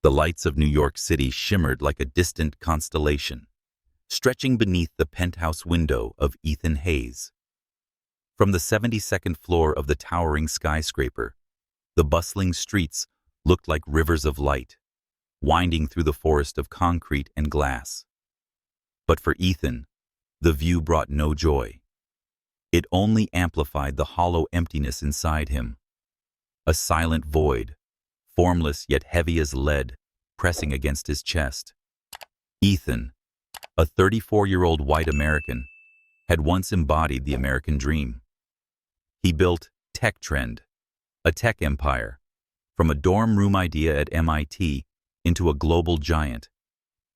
The lights of New York City shimmered like a distant constellation, stretching beneath the penthouse window of Ethan Hayes. From the 72nd floor of the towering skyscraper, the bustling streets looked like rivers of light, winding through the forest of concrete and glass. But for Ethan, the view brought no joy. It only amplified the hollow emptiness inside him. A silent void, formless yet heavy as lead, pressing against his chest. Ethan, a 34-year-old white American, had once embodied the American dream. He built Tech Trend, a tech empire, from a dorm room idea at MIT into a global giant,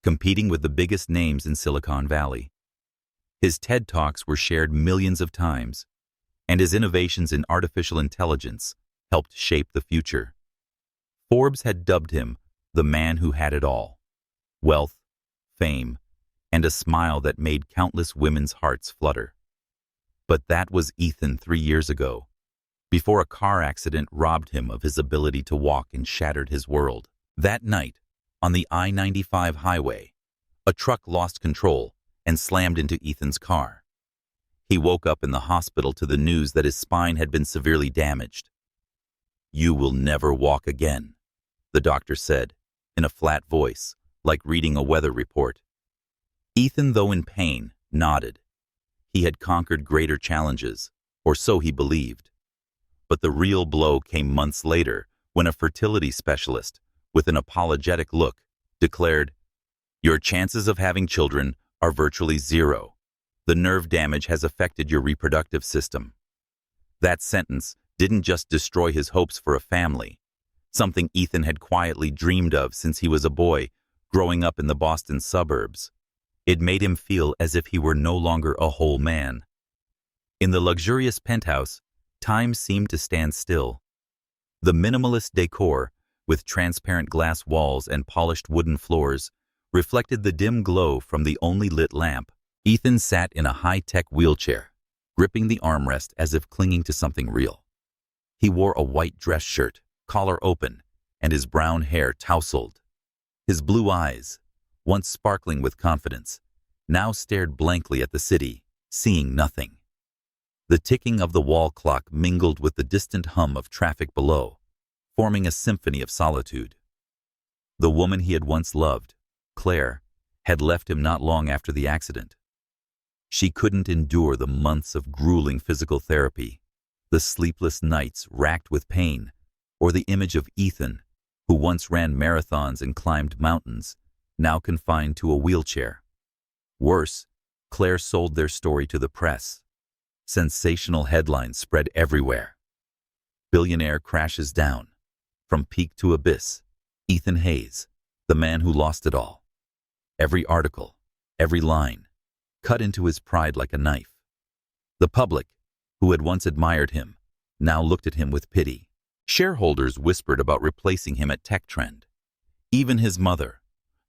competing with the biggest names in Silicon Valley. His TED Talks were shared millions of times, and his innovations in artificial intelligence helped shape the future. Forbes had dubbed him the man who had it all: wealth, fame, and a smile that made countless women's hearts flutter. But that was Ethan 3 years ago, before a car accident robbed him of his ability to walk and shattered his world. That night, on the I-95 highway, a truck lost control and slammed into Ethan's car. He woke up in the hospital to the news that his spine had been severely damaged. "You will never walk again," the doctor said, in a flat voice, like reading a weather report. Ethan, though in pain, nodded. He had conquered greater challenges, or so he believed. But the real blow came months later when a fertility specialist, with an apologetic look, declared, "Your chances of having children are virtually zero. The nerve damage has affected your reproductive system." That sentence didn't just destroy his hopes for a family, something Ethan had quietly dreamed of since he was a boy growing up in the Boston suburbs. It made him feel as if he were no longer a whole man. In the luxurious penthouse, time seemed to stand still. The minimalist decor, with transparent glass walls and polished wooden floors, reflected the dim glow from the only lit lamp. Ethan sat in a high-tech wheelchair, gripping the armrest as if clinging to something real. He wore a white dress shirt, collar open, and his brown hair tousled. His blue eyes, once sparkling with confidence, now stared blankly at the city, seeing nothing. The ticking of the wall clock mingled with the distant hum of traffic below, forming a symphony of solitude. The woman he had once loved, Claire, had left him not long after the accident. She couldn't endure the months of grueling physical therapy, the sleepless nights racked with pain, or the image of Ethan, who once ran marathons and climbed mountains, now confined to a wheelchair. Worse, Claire sold their story to the press. Sensational headlines spread everywhere. "Billionaire crashes down. From peak to abyss. Ethan Hayes, the man who lost it all." Every article, every line, cut into his pride like a knife. The public, who had once admired him, now looked at him with pity. Shareholders whispered about replacing him at Tech Trend. Even his mother,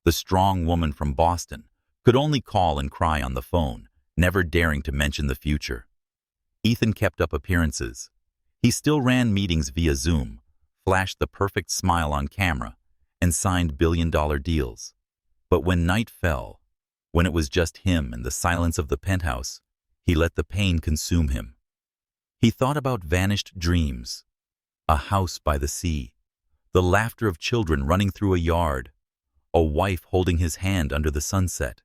the strong woman from Boston, could only call and cry on the phone, never daring to mention the future. Ethan kept up appearances. He still ran meetings via Zoom, flashed the perfect smile on camera, and signed billion-dollar deals. But when night fell, when it was just him and the silence of the penthouse, he let the pain consume him. He thought about vanished dreams, a house by the sea, the laughter of children running through a yard, a wife holding his hand under the sunset.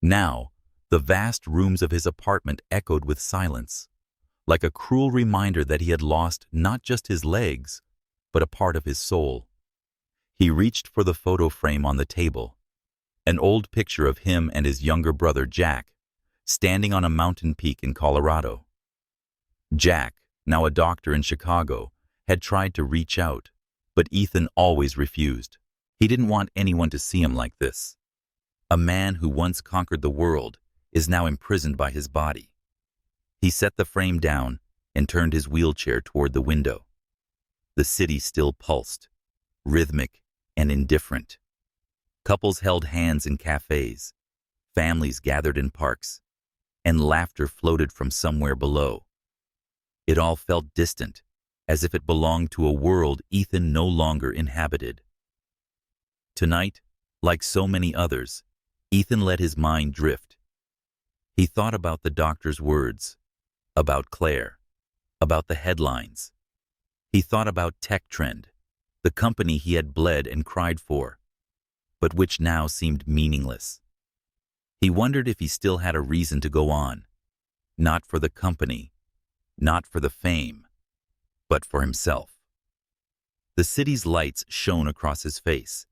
Now, the vast rooms of his apartment echoed with silence, like a cruel reminder that he had lost not just his legs, but a part of his soul. He reached for the photo frame on the table, an old picture of him and his younger brother Jack, standing on a mountain peak in Colorado. Jack, now a doctor in Chicago, had tried to reach out, but Ethan always refused. He didn't want anyone to see him like this. A man who once conquered the world is now imprisoned by his body. He set the frame down and turned his wheelchair toward the window. The city still pulsed, rhythmic and indifferent. Couples held hands in cafes, families gathered in parks, and laughter floated from somewhere below. It all felt distant, as if it belonged to a world Ethan no longer inhabited. Tonight, like so many others, Ethan let his mind drift. He thought about the doctor's words, about Claire, about the headlines. He thought about Tech Trend, the company he had bled and cried for, but which now seemed meaningless. He wondered if he still had a reason to go on, not for the company, not for the fame, but for himself. The city's lights shone across his face,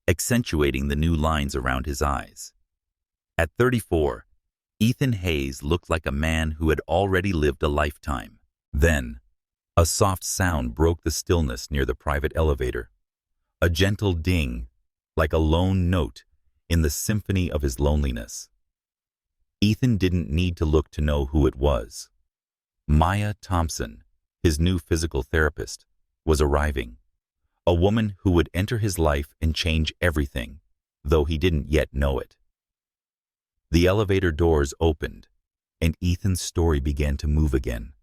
accentuating the new lines around his eyes. At 34, Ethan Hayes looked like a man who had already lived a lifetime. Then, a soft sound broke the stillness near the private elevator, a gentle ding, like a lone note in the symphony of his loneliness. Ethan didn't need to look to know who it was. Maya Thompson, his new physical therapist, was arriving, a woman who would enter his life and change everything, though he didn't yet know it. The elevator doors opened, and Ethan's story began to move again,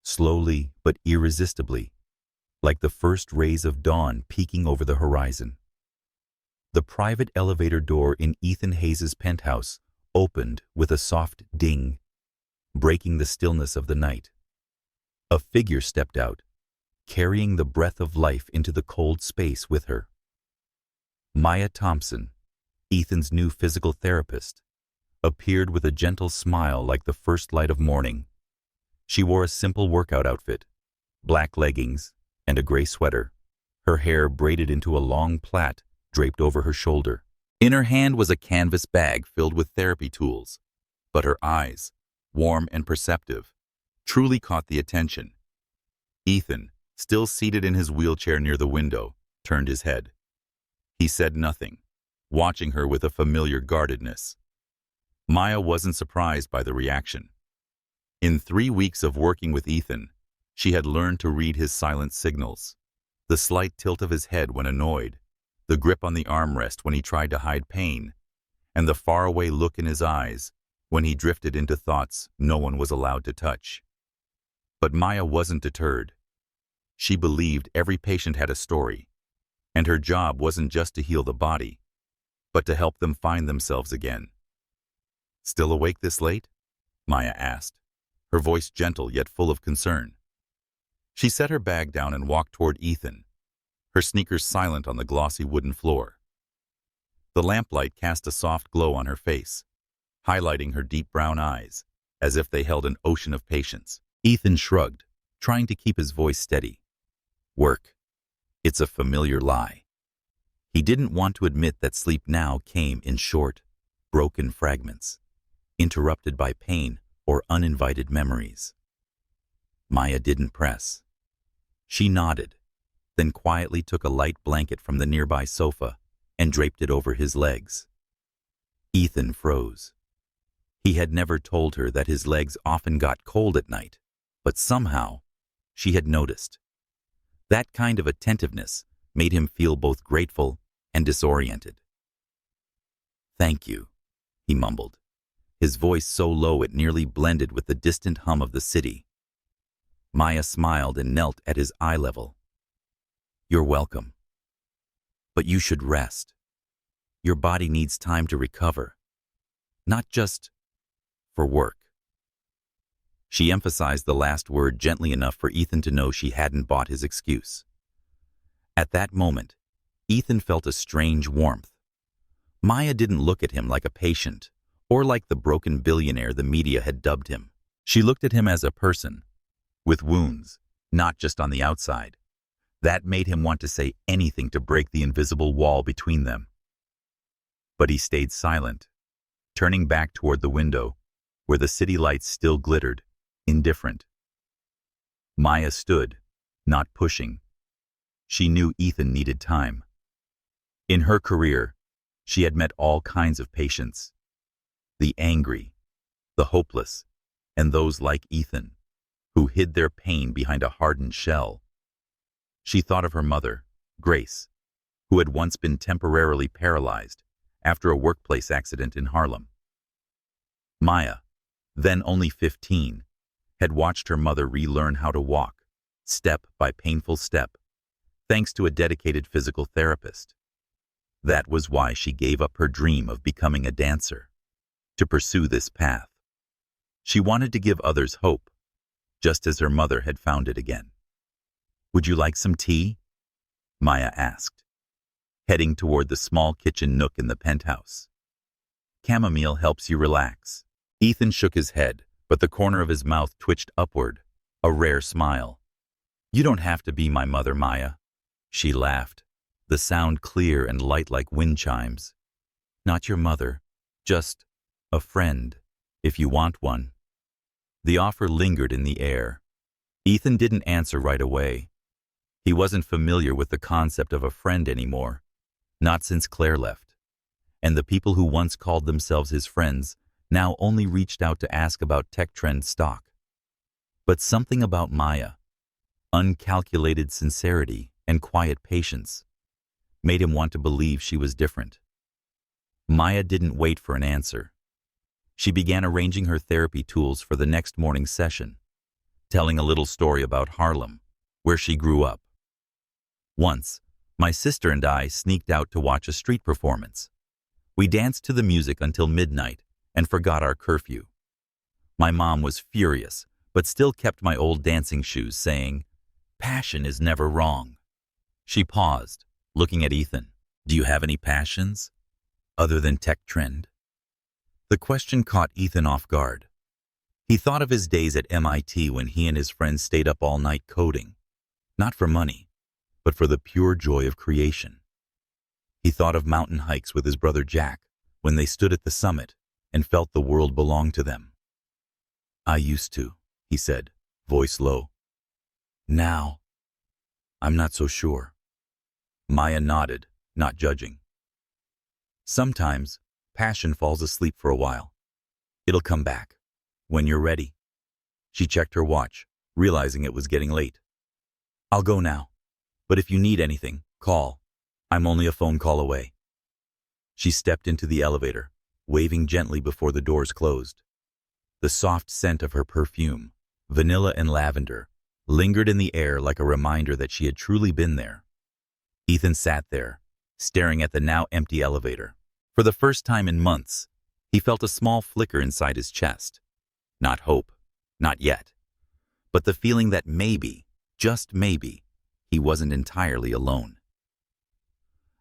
slowly but irresistibly, like the first rays of dawn peeking over the horizon. The private elevator door in Ethan Hayes' penthouse opened with a soft ding, breaking the stillness of the night. A figure stepped out, carrying the breath of life into the cold space with her. Maya Thompson, Ethan's new physical therapist, appeared with a gentle smile like the first light of morning. She wore a simple workout outfit, black leggings, and a gray sweater, her hair braided into a long plait draped over her shoulder. In her hand was a canvas bag filled with therapy tools, but her eyes, warm and perceptive, truly caught the attention. Ethan, still seated in his wheelchair near the window, turned his head. He said nothing, watching her with a familiar guardedness. Maya wasn't surprised by the reaction. In 3 weeks of working with Ethan, she had learned to read his silent signals, the slight tilt of his head when annoyed, the grip on the armrest when he tried to hide pain, and the faraway look in his eyes when he drifted into thoughts no one was allowed to touch. But Maya wasn't deterred. She believed every patient had a story, and her job wasn't just to heal the body, but to help them find themselves again. "Still awake this late?" Maya asked, her voice gentle yet full of concern. She set her bag down and walked toward Ethan, her sneakers silent on the glossy wooden floor. The lamplight cast a soft glow on her face, highlighting her deep brown eyes, as if they held an ocean of patience. Ethan shrugged, trying to keep his voice steady. Work. It's a familiar lie. He didn't want to admit that sleep now came in short, broken fragments, interrupted by pain or uninvited memories. Maya didn't press. She nodded, then quietly took a light blanket from the nearby sofa and draped it over his legs. Ethan froze. He had never told her that his legs often got cold at night, but somehow she had noticed. That kind of attentiveness made him feel both grateful and disoriented. "Thank you," he mumbled, his voice so low it nearly blended with the distant hum of the city. Maya smiled and knelt at his eye level. "You're welcome. But you should rest. Your body needs time to recover, not just for work." She emphasized the last word gently enough for Ethan to know she hadn't bought his excuse. At that moment, Ethan felt a strange warmth. Maya didn't look at him like a patient, or like the broken billionaire the media had dubbed him. She looked at him as a person, with wounds, not just on the outside. That made him want to say anything to break the invisible wall between them. But he stayed silent, turning back toward the window, where the city lights still glittered, indifferent. Maya stood, not pushing. She knew Ethan needed time. In her career, she had met all kinds of patients. The angry, the hopeless, and those like Ethan, who hid their pain behind a hardened shell. She thought of her mother, Grace, who had once been temporarily paralyzed after a workplace accident in Harlem. Maya, then only 15, had watched her mother relearn how to walk, step by painful step, thanks to a dedicated physical therapist. That was why she gave up her dream of becoming a dancer, to pursue this path. She wanted to give others hope, just as her mother had found it again. "Would you like some tea?" Maya asked, heading toward the small kitchen nook in the penthouse. "Chamomile helps you relax." Ethan shook his head, but the corner of his mouth twitched upward, a rare smile. "You don't have to be my mother, Maya." She laughed, the sound clear and light like wind chimes. "Not your mother, just a friend, if you want one." The offer lingered in the air. Ethan didn't answer right away. He wasn't familiar with the concept of a friend anymore, not since Claire left. And the people who once called themselves his friends now only reached out to ask about tech trend stock. But something about Maya, uncalculated sincerity and quiet patience, made him want to believe she was different. Maya didn't wait for an answer. She began arranging her therapy tools for the next morning's session, telling a little story about Harlem, where she grew up. "Once, my sister and I sneaked out to watch a street performance. We danced to the music until midnight and forgot our curfew. My mom was furious, but still kept my old dancing shoes, saying, 'Passion is never wrong.'" She paused, looking at Ethan. "Do you have any passions, other than tech trend?" The question caught Ethan off guard. He thought of his days at MIT when he and his friends stayed up all night coding, not for money, but for the pure joy of creation. He thought of mountain hikes with his brother Jack when they stood at the summit and felt the world belonged to them. "I used to," he said, voice low. "Now, I'm not so sure." Maya nodded, not judging. "Sometimes, passion falls asleep for a while. It'll come back, when you're ready." She checked her watch, realizing it was getting late. "I'll go now, but if you need anything, call. I'm only a phone call away." She stepped into the elevator, waving gently before the doors closed. The soft scent of her perfume, vanilla and lavender, lingered in the air like a reminder that she had truly been there. Ethan sat there, staring at the now empty elevator. For the first time in months, he felt a small flicker inside his chest. Not hope, not yet, but the feeling that maybe, just maybe, he wasn't entirely alone.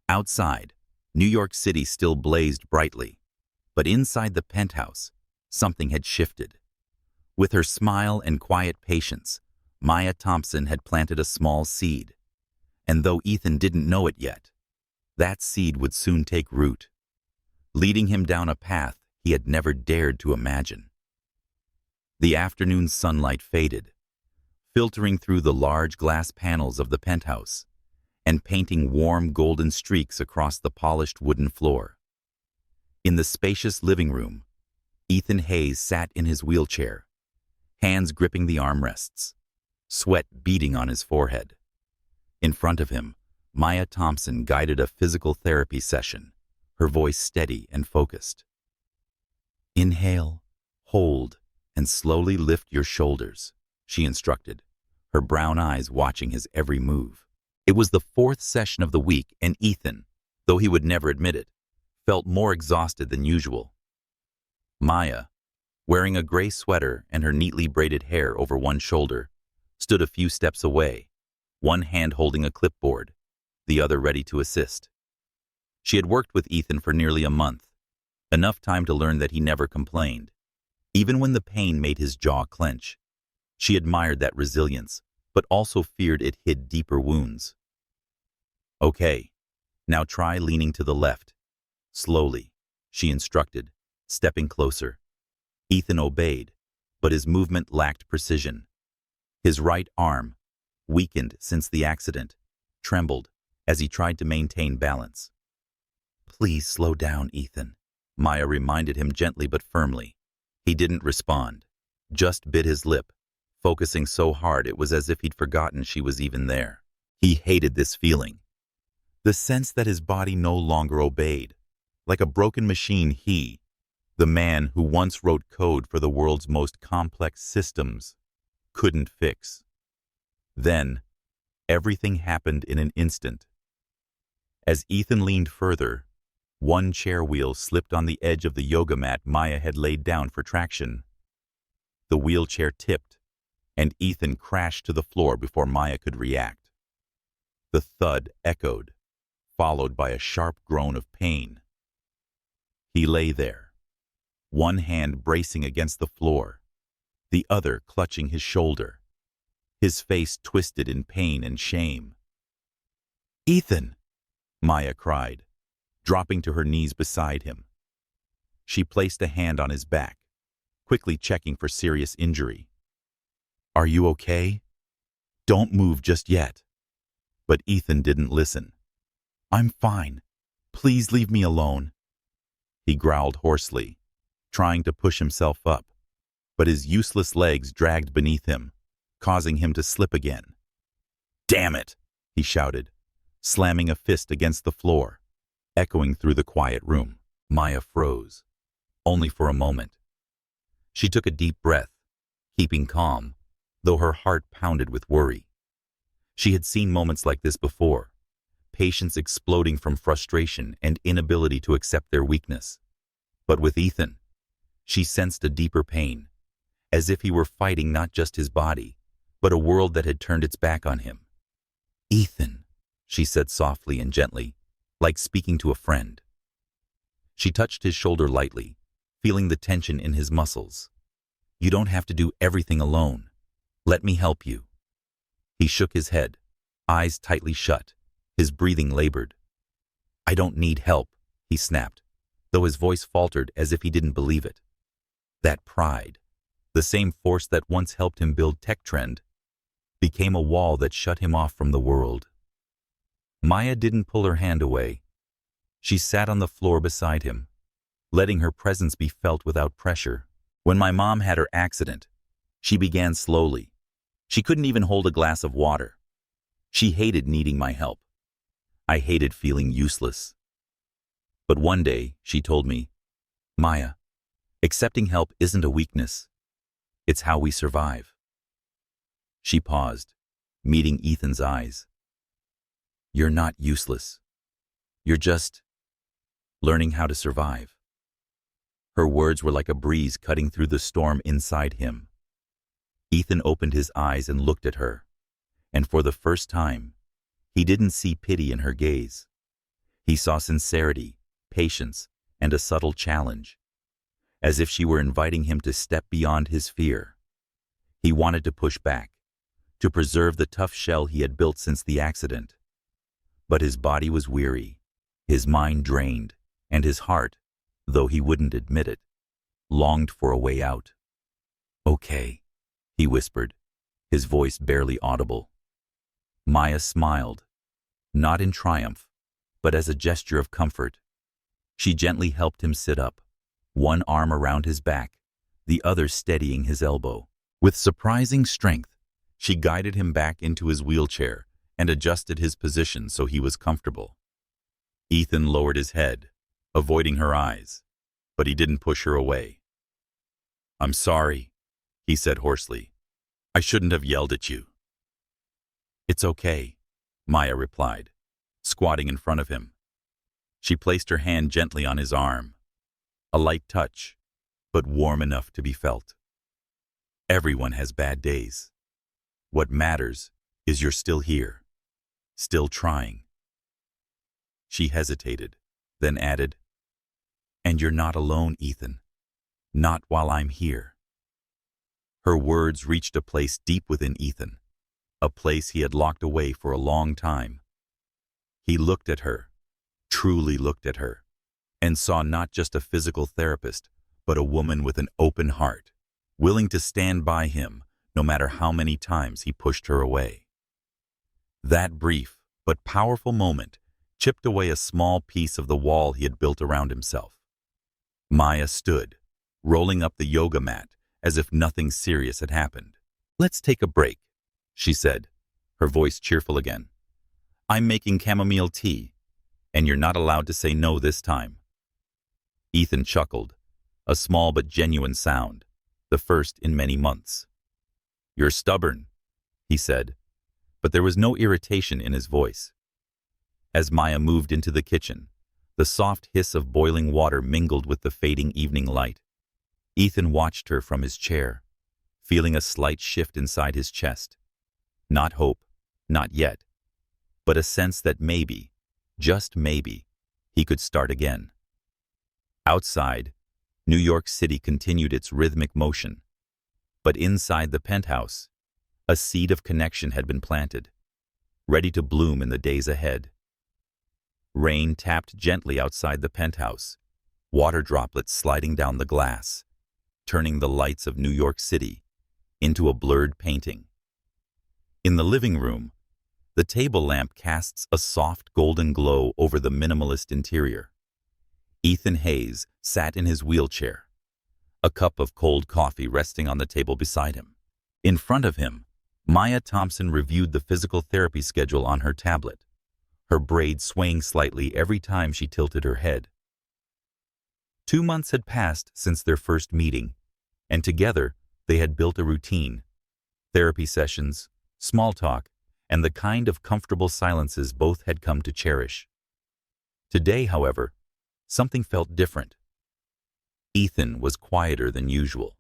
Outside, New York City still blazed brightly, but inside the penthouse, something had shifted. With her smile and quiet patience, Maya Thompson had planted a small seed. And though Ethan didn't know it yet, that seed would soon take root, leading him down a path he had never dared to imagine. The afternoon sunlight faded, filtering through the large glass panels of the penthouse and painting warm golden streaks across the polished wooden floor. In the spacious living room, Ethan Hayes sat in his wheelchair, hands gripping the armrests, sweat beading on his forehead. In front of him, Maya Thompson guided a physical therapy session, her voice steady and focused. "Inhale, hold, and slowly lift your shoulders," she instructed, her brown eyes watching his every move. It was the fourth session of the week, and Ethan, though he would never admit it, felt more exhausted than usual. Maya, wearing a gray sweater and her neatly braided hair over one shoulder, stood a few steps away, one hand holding a clipboard, the other ready to assist. She had worked with Ethan for nearly a month, enough time to learn that he never complained, even when the pain made his jaw clench. She admired that resilience, but also feared it hid deeper wounds. "Okay, now try leaning to the left. Slowly," she instructed, stepping closer. Ethan obeyed, but his movement lacked precision. His right arm, weakened since the accident, trembled as he tried to maintain balance. "Please slow down, Ethan," Maya reminded him gently but firmly. He didn't respond, just bit his lip, focusing so hard it was as if he'd forgotten she was even there. He hated this feeling, the sense that his body no longer obeyed, like a broken machine he, the man who once wrote code for the world's most complex systems, couldn't fix. Then, everything happened in an instant. As Ethan leaned further, one chair wheel slipped on the edge of the yoga mat Maya had laid down for traction. The wheelchair tipped, and Ethan crashed to the floor before Maya could react. The thud echoed, followed by a sharp groan of pain. He lay there, one hand bracing against the floor, the other clutching his shoulder, his face twisted in pain and shame. "Ethan!" Maya cried, dropping to her knees beside him. She placed a hand on his back, quickly checking for serious injury. "Are you okay? Don't move just yet." But Ethan didn't listen. "I'm fine. Please leave me alone." He growled hoarsely, trying to push himself up, but his useless legs dragged beneath him, causing him to slip again. "Damn it!" he shouted, slamming a fist against the floor, echoing through the quiet room. Maya froze, only for a moment. She took a deep breath, keeping calm, though her heart pounded with worry. She had seen moments like this before, patients exploding from frustration and inability to accept their weakness. But with Ethan, she sensed a deeper pain, as if he were fighting not just his body, but a world that had turned its back on him. "Ethan," she said softly and gently, like speaking to a friend. She touched his shoulder lightly, feeling the tension in his muscles. "You don't have to do everything alone. Let me help you." He shook his head, eyes tightly shut, his breathing labored. "I don't need help," he snapped, though his voice faltered as if he didn't believe it. That pride, the same force that once helped him build TechTrend, became a wall that shut him off from the world. Maya didn't pull her hand away. She sat on the floor beside him, letting her presence be felt without pressure. "When my mom had her accident," she began slowly. "She couldn't even hold a glass of water. She hated needing my help. I hated feeling useless. But one day, she told me, 'Maya, accepting help isn't a weakness. It's how we survive.'" She paused, meeting Ethan's eyes. "You're not useless. You're just learning how to survive." Her words were like a breeze cutting through the storm inside him. Ethan opened his eyes and looked at her, and for the first time, he didn't see pity in her gaze. He saw sincerity, patience, and a subtle challenge, as if she were inviting him to step beyond his fear. He wanted to push back, to preserve the tough shell he had built since the accident. But his body was weary, his mind drained, and his heart, though he wouldn't admit it, longed for a way out. "Okay," he whispered, his voice barely audible. Maya smiled, not in triumph, but as a gesture of comfort. She gently helped him sit up, one arm around his back, the other steadying his elbow. With surprising strength, she guided him back into his wheelchair and adjusted his position so he was comfortable. Ethan lowered his head, avoiding her eyes, but he didn't push her away. "I'm sorry," he said hoarsely. "I shouldn't have yelled at you." "It's okay," Maya replied, squatting in front of him. She placed her hand gently on his arm, a light touch, but warm enough to be felt. "Everyone has bad days. What matters is you're still here, still trying." She hesitated, then added, "And you're not alone, Ethan. Not while I'm here." Her words reached a place deep within Ethan, a place he had locked away for a long time. He looked at her, truly looked at her, and saw not just a physical therapist, but a woman with an open heart, willing to stand by him no matter how many times he pushed her away. That brief but powerful moment chipped away a small piece of the wall he had built around himself. Maya stood, rolling up the yoga mat as if nothing serious had happened. "Let's take a break," she said, her voice cheerful again. "I'm making chamomile tea, and you're not allowed to say no this time." Ethan chuckled, a small but genuine sound, the first in many months. "You're stubborn," he said, but there was no irritation in his voice. As Maya moved into the kitchen, the soft hiss of boiling water mingled with the fading evening light. Ethan watched her from his chair, feeling a slight shift inside his chest. Not hope, not yet, but a sense that maybe, just maybe, he could start again. Outside, New York City continued its rhythmic motion, but inside the penthouse, a seed of connection had been planted, ready to bloom in the days ahead. Rain tapped gently outside the penthouse, water droplets sliding down the glass, turning the lights of New York City into a blurred painting. In the living room, the table lamp casts a soft golden glow over the minimalist interior. Ethan Hayes sat in his wheelchair, a cup of cold coffee resting on the table beside him. In front of him, Maya Thompson reviewed the physical therapy schedule on her tablet, her braids swaying slightly every time she tilted her head. 2 months had passed since their first meeting, and together they had built a routine: therapy sessions, small talk, and the kind of comfortable silences both had come to cherish. Today, however, something felt different. Ethan was quieter than usual,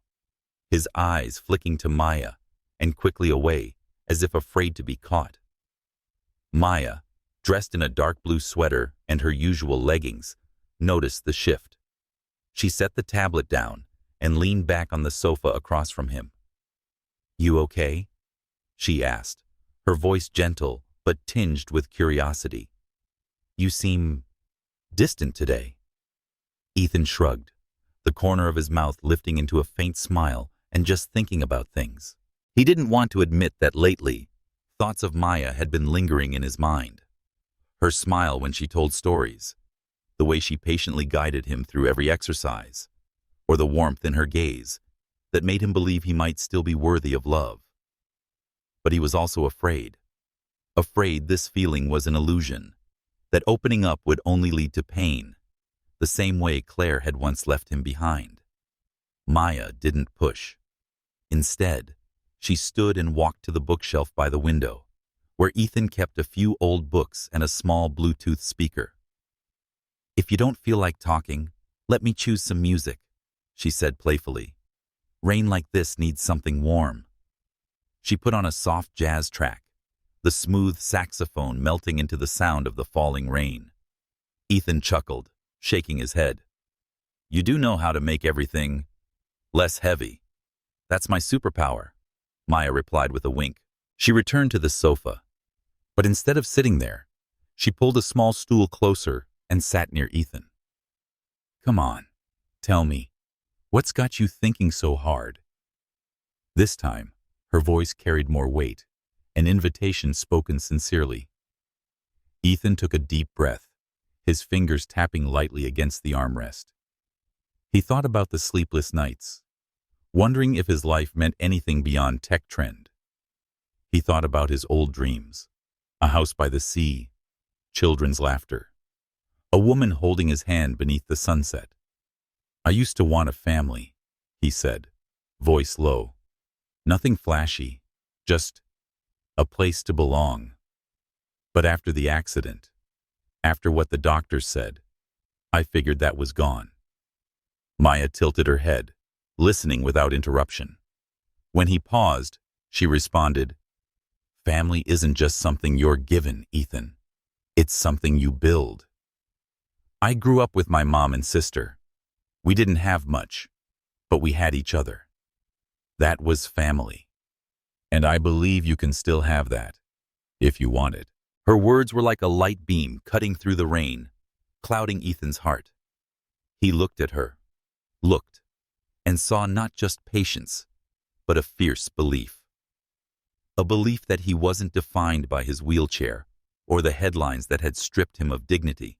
his eyes flicking to Maya and quickly away, as if afraid to be caught. Maya, dressed in a dark blue sweater and her usual leggings, noticed the shift. She set the tablet down and leaned back on the sofa across from him. "You okay?" she asked, her voice gentle but tinged with curiosity. "You seem distant today." Ethan shrugged, the corner of his mouth lifting into a faint smile and just thinking about things. He didn't want to admit that lately, thoughts of Maya had been lingering in his mind. Her smile when she told stories, the way she patiently guided him through every exercise, or the warmth in her gaze that made him believe he might still be worthy of love. But he was also afraid this feeling was an illusion, that opening up would only lead to pain, the same way Claire had once left him behind. Maya didn't push. Instead, she stood and walked to the bookshelf by the window, where Ethan kept a few old books and a small Bluetooth speaker. "If you don't feel like talking, let me choose some music," she said playfully. "Rain like this needs something warm." She put on a soft jazz track, the smooth saxophone melting into the sound of the falling rain. Ethan chuckled, shaking his head. "You do know how to make everything less heavy." "That's my superpower," Maya replied with a wink. She returned to the sofa, but instead of sitting there, she pulled a small stool closer and sat near Ethan. "Come on, tell me, what's got you thinking so hard?" This time, her voice carried more weight, an invitation spoken sincerely. Ethan took a deep breath, his fingers tapping lightly against the armrest. He thought about the sleepless nights, wondering if his life meant anything beyond tech trend. He thought about his old dreams: a house by the sea, children's laughter, a woman holding his hand beneath the sunset. "I used to want a family," he said, voice low. "Nothing flashy, just a place to belong. But after the accident, after what the doctors said, I figured that was gone." Maya tilted her head, listening without interruption. When he paused, she responded, "Family isn't just something you're given, Ethan. It's something you build. I grew up with my mom and sister. We didn't have much, but we had each other. That was family. And I believe you can still have that, if you want it." Her words were like a light beam cutting through the rain, clouding Ethan's heart. He looked at her, and saw not just patience, but a fierce belief. A belief that he wasn't defined by his wheelchair or the headlines that had stripped him of dignity.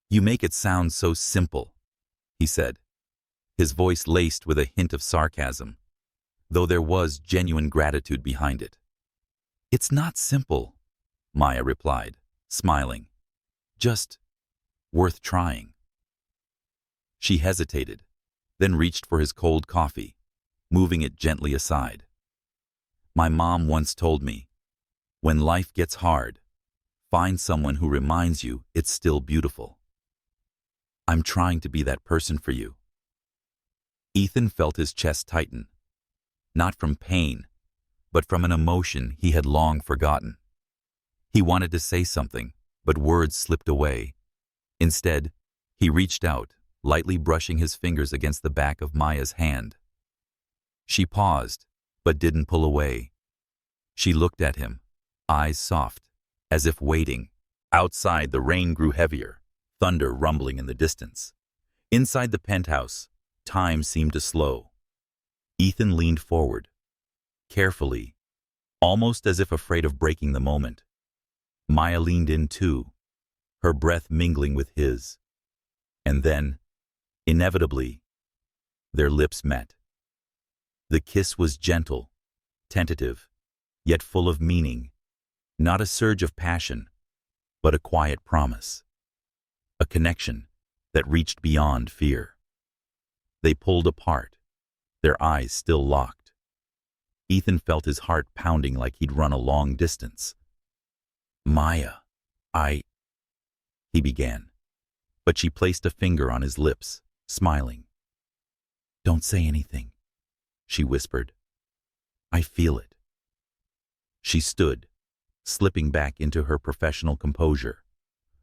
"You make it sound so simple," he said, his voice laced with a hint of sarcasm, though there was genuine gratitude behind it. "It's not simple," Maya replied, smiling. "Just worth trying." She hesitated, then reached for his cold coffee, moving it gently aside. "My mom once told me, when life gets hard, Find someone who reminds you it's still beautiful. I'm trying to be that person for you. Ethan felt his chest tighten, not from pain, but from an emotion he had long forgotten. He wanted to say something, but words slipped away. Instead, he reached out, lightly brushing his fingers against the back of Maya's hand. She paused, but didn't pull away. She looked at him, eyes soft, as if waiting. Outside, the rain grew heavier, thunder rumbling in the distance. Inside the penthouse, time seemed to slow. Ethan leaned forward, carefully, almost as if afraid of breaking the moment. Maya leaned in too, her breath mingling with his. And then, inevitably, their lips met. The kiss was gentle, tentative, yet full of meaning, not a surge of passion, but a quiet promise, a connection that reached beyond fear. They pulled apart, their eyes still locked. Ethan felt his heart pounding like he'd run a long distance. Maya, he began, but she placed a finger on his lips, smiling. Don't say anything, she whispered. I feel it. She stood, slipping back into her professional composure,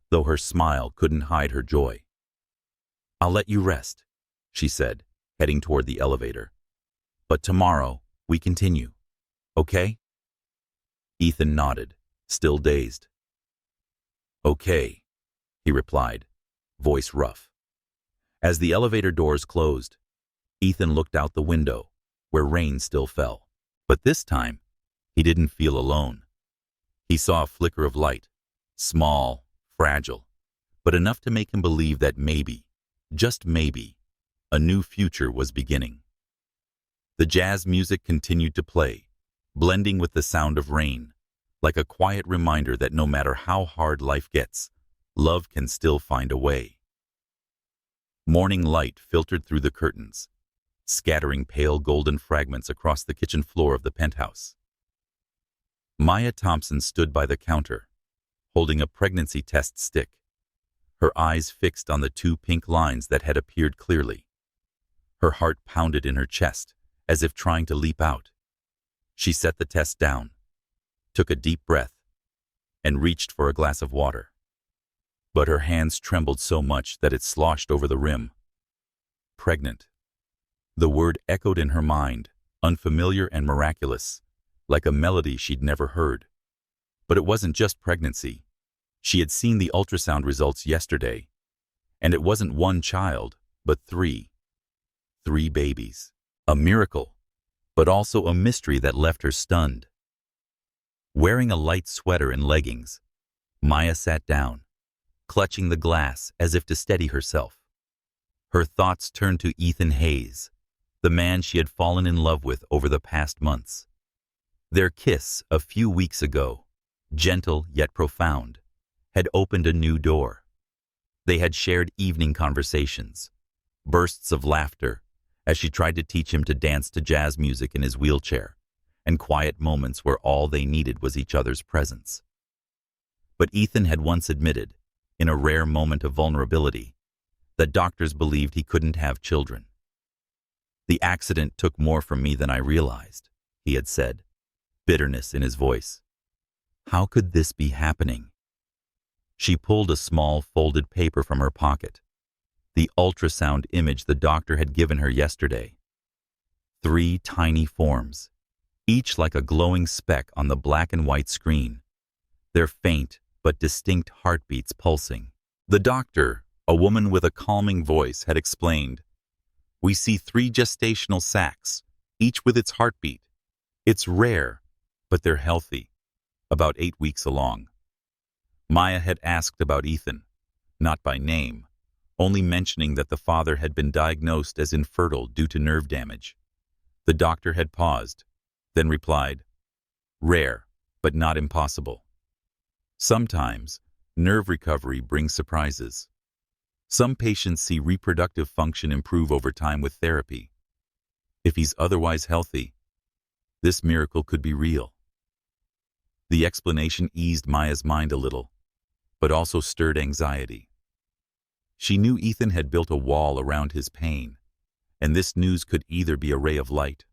though her smile couldn't hide her joy. I'll let you rest, she said, heading toward the elevator. But tomorrow, we continue, okay? Ethan nodded, still dazed. Okay, he replied, voice rough. As the elevator doors closed, Ethan looked out the window, where rain still fell. But this time, he didn't feel alone. He saw a flicker of light, small, fragile, but enough to make him believe that maybe, just maybe, a new future was beginning. The jazz music continued to play, blending with the sound of rain, like a quiet reminder that no matter how hard life gets, love can still find a way. Morning light filtered through the curtains, scattering pale golden fragments across the kitchen floor of the penthouse. Maya Thompson stood by the counter, holding a pregnancy test stick, her eyes fixed on the two pink lines that had appeared clearly. Her heart pounded in her chest, as if trying to leap out. She set the test down, took a deep breath, and reached for a glass of water. But her hands trembled so much that it sloshed over the rim. Pregnant. The word echoed in her mind, unfamiliar and miraculous, like a melody she'd never heard. But it wasn't just pregnancy. She had seen the ultrasound results yesterday, and it wasn't one child, but three. 3 babies. A miracle, but also a mystery that left her stunned. Wearing a light sweater and leggings, Maya sat down, clutching the glass as if to steady herself. Her thoughts turned to Ethan Hayes, the man she had fallen in love with over the past months. Their kiss a few weeks ago, gentle yet profound, had opened a new door. They had shared evening conversations, bursts of laughter as she tried to teach him to dance to jazz music in his wheelchair, and quiet moments where all they needed was each other's presence. But Ethan had once admitted, in a rare moment of vulnerability, that doctors believed he couldn't have children. The accident took more from me than I realized, he had said, bitterness in his voice. How could this be happening? She pulled a small folded paper from her pocket, the ultrasound image the doctor had given her yesterday. 3 tiny forms, each like a glowing speck on the black and white screen, their faint but distinct heartbeats pulsing. The doctor, a woman with a calming voice, had explained, "We see 3 gestational sacs, each with its heartbeat. It's rare, but they're healthy, about 8 weeks along." Maya had asked about Ethan, not by name, only mentioning that the father had been diagnosed as infertile due to nerve damage. The doctor had paused, then replied, "Rare, but not impossible. Sometimes, nerve recovery brings surprises. Some patients see reproductive function improve over time with therapy. If he's otherwise healthy, this miracle could be real." The explanation eased Maya's mind a little, but also stirred anxiety. She knew Ethan had built a wall around his pain, and this news could either be a ray of light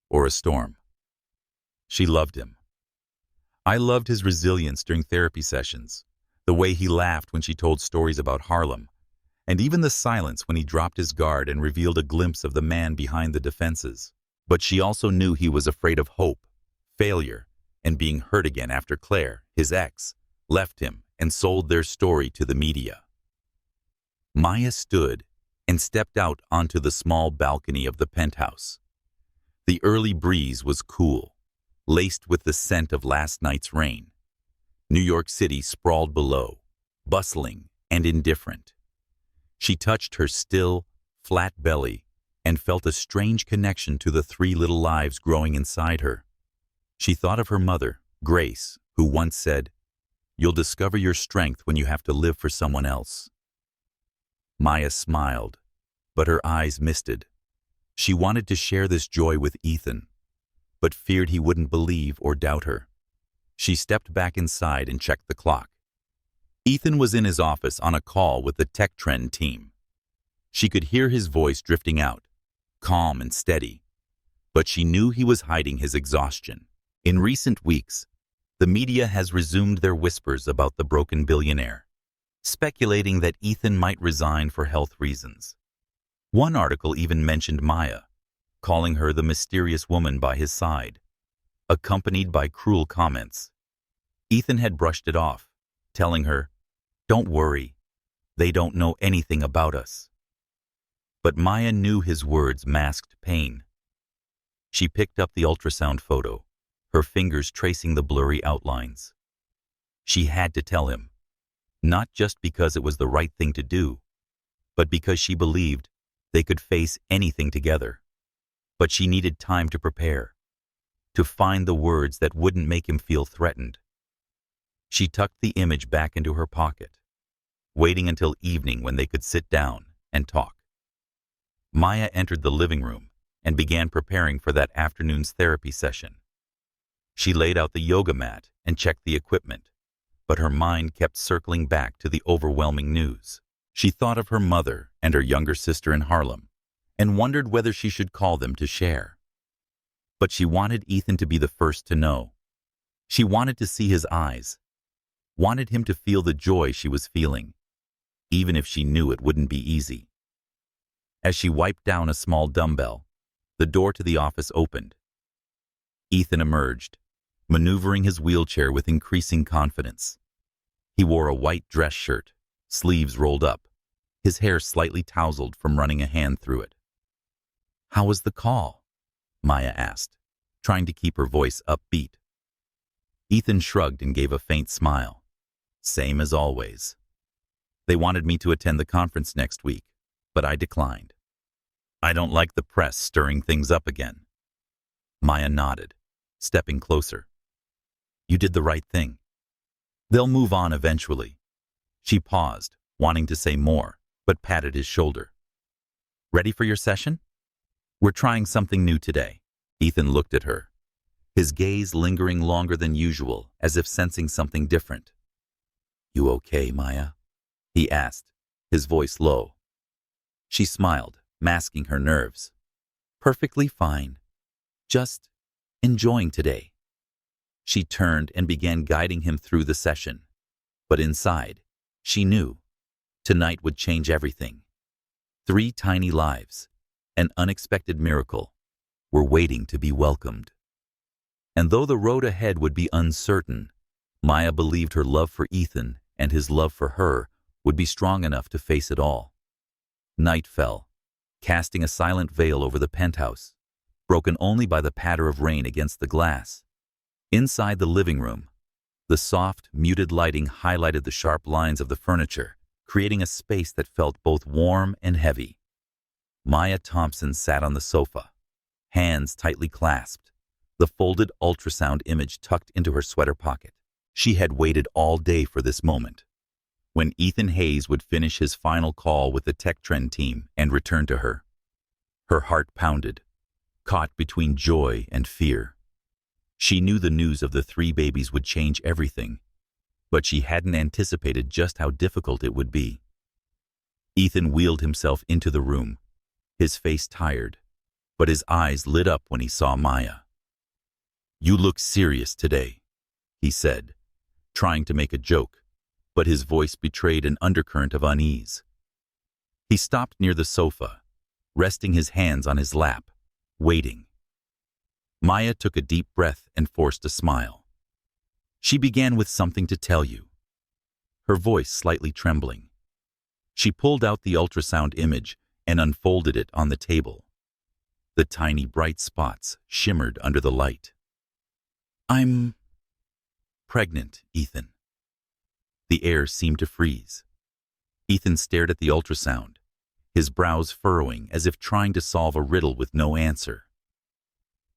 or a storm. She loved him. I loved his resilience during therapy sessions, the way he laughed when she told stories about Harlem, and even the silence when he dropped his guard and revealed a glimpse of the man behind the defenses. But she also knew he was afraid of hope, failure, and being hurt again after Claire, his ex, left him and sold their story to the media. Maya stood and stepped out onto the small balcony of the penthouse. The early breeze was cool, laced with the scent of last night's rain. New York City sprawled below, bustling and indifferent. She touched her still, flat belly and felt a strange connection to the three little lives growing inside her. She thought of her mother, Grace, who once said, "You'll discover your strength when you have to live for someone else." Maya smiled, but her eyes misted. She wanted to share this joy with Ethan, but feared he wouldn't believe or doubt her. She stepped back inside and checked the clock. Ethan was in his office on a call with the tech trend team. She could hear his voice drifting out, calm and steady, but she knew he was hiding his exhaustion. In recent weeks, the media has resumed their whispers about the broken billionaire, speculating that Ethan might resign for health reasons. One article even mentioned Maya, calling her the mysterious woman by his side, accompanied by cruel comments. Ethan had brushed it off, telling her, "Don't worry, they don't know anything about us." But Maya knew his words masked pain. She picked up the ultrasound photo, her fingers tracing the blurry outlines. She had to tell him, not just because it was the right thing to do, but because she believed they could face anything together. But she needed time to prepare, to find the words that wouldn't make him feel threatened. She tucked the image back into her pocket, waiting until evening when they could sit down and talk. Maya entered the living room and began preparing for that afternoon's therapy session. She laid out the yoga mat and checked the equipment, but her mind kept circling back to the overwhelming news. She thought of her mother and her younger sister in Harlem and wondered whether she should call them to share. But she wanted Ethan to be the first to know. She wanted to see his eyes, wanted him to feel the joy she was feeling, even if she knew it wouldn't be easy. As she wiped down a small dumbbell, the door to the office opened. Ethan emerged, maneuvering his wheelchair with increasing confidence. He wore a white dress shirt, sleeves rolled up, his hair slightly tousled from running a hand through it. "How was the call?" Maya asked, trying to keep her voice upbeat. Ethan shrugged and gave a faint smile. "Same as always. They wanted me to attend the conference next week, but I declined. I don't like the press stirring things up again." Maya nodded, stepping closer. "You did the right thing. They'll move on eventually." She paused, wanting to say more, but patted his shoulder. "Ready for your session? We're trying something new today." Ethan looked at her, his gaze lingering longer than usual, as if sensing something different. "You okay, Maya?" he asked, his voice low. She smiled, masking her nerves. "Perfectly fine. Just enjoying today." She turned and began guiding him through the session. But inside, she knew tonight would change everything. 3 tiny lives, an unexpected miracle, were waiting to be welcomed. And though the road ahead would be uncertain, Maya believed her love for Ethan and his love for her would be strong enough to face it all. Night fell, casting a silent veil over the penthouse, broken only by the patter of rain against the glass. Inside the living room, the soft, muted lighting highlighted the sharp lines of the furniture, creating a space that felt both warm and heavy. Maya Thompson sat on the sofa, hands tightly clasped, the folded ultrasound image tucked into her sweater pocket. She had waited all day for this moment, when Ethan Hayes would finish his final call with the tech trend team and return to her. Her heart pounded, caught between joy and fear. She knew the news of the 3 babies would change everything, but she hadn't anticipated just how difficult it would be. Ethan wheeled himself into the room, his face tired, but his eyes lit up when he saw Maya. "You look serious today," he said, trying to make a joke, but his voice betrayed an undercurrent of unease. He stopped near the sofa, resting his hands on his lap, waiting. Maya took a deep breath and forced a smile. "She began with something to tell you," her voice slightly trembling. She pulled out the ultrasound image and unfolded it on the table. The tiny bright spots shimmered under the light. "I'm pregnant, Ethan." The air seemed to freeze. Ethan stared at the ultrasound, his brows furrowing as if trying to solve a riddle with no answer.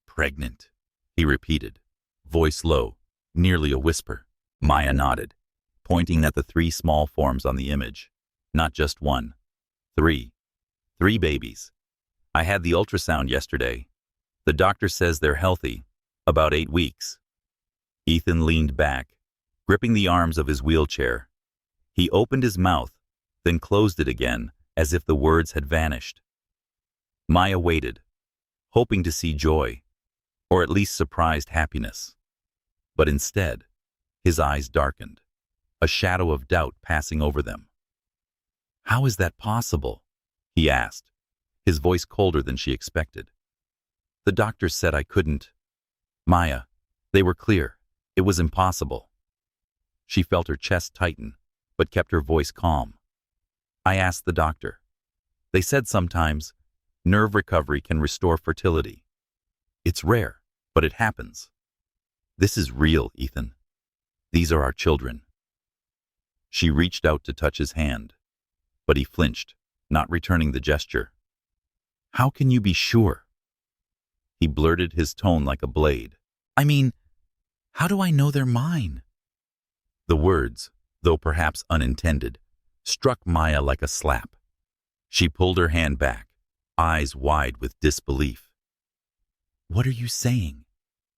"Pregnant," he repeated, voice low, nearly a whisper. Maya nodded, pointing at the 3 small forms on the image. "Not just one. 3. 3 babies. I had the ultrasound yesterday. The doctor says they're healthy, about 8 weeks. Ethan leaned back, gripping the arms of his wheelchair. He opened his mouth, then closed it again, as if the words had vanished. Maya waited, hoping to see joy, or at least surprised happiness. But instead, his eyes darkened, a shadow of doubt passing over them. "How is that possible?" he asked, his voice colder than she expected. "The doctor said I couldn't." "Maya, they were clear. It was impossible." She felt her chest tighten, but kept her voice calm. "I asked the doctor. They said sometimes nerve recovery can restore fertility. It's rare, but it happens. This is real, Ethan. These are our children." She reached out to touch his hand, but he flinched, not returning the gesture. "How can you be sure?" He blurted, his tone like a blade. "I mean, how do I know they're mine?" The words, though perhaps unintended, struck Maya like a slap. She pulled her hand back, eyes wide with disbelief. "What are you saying?"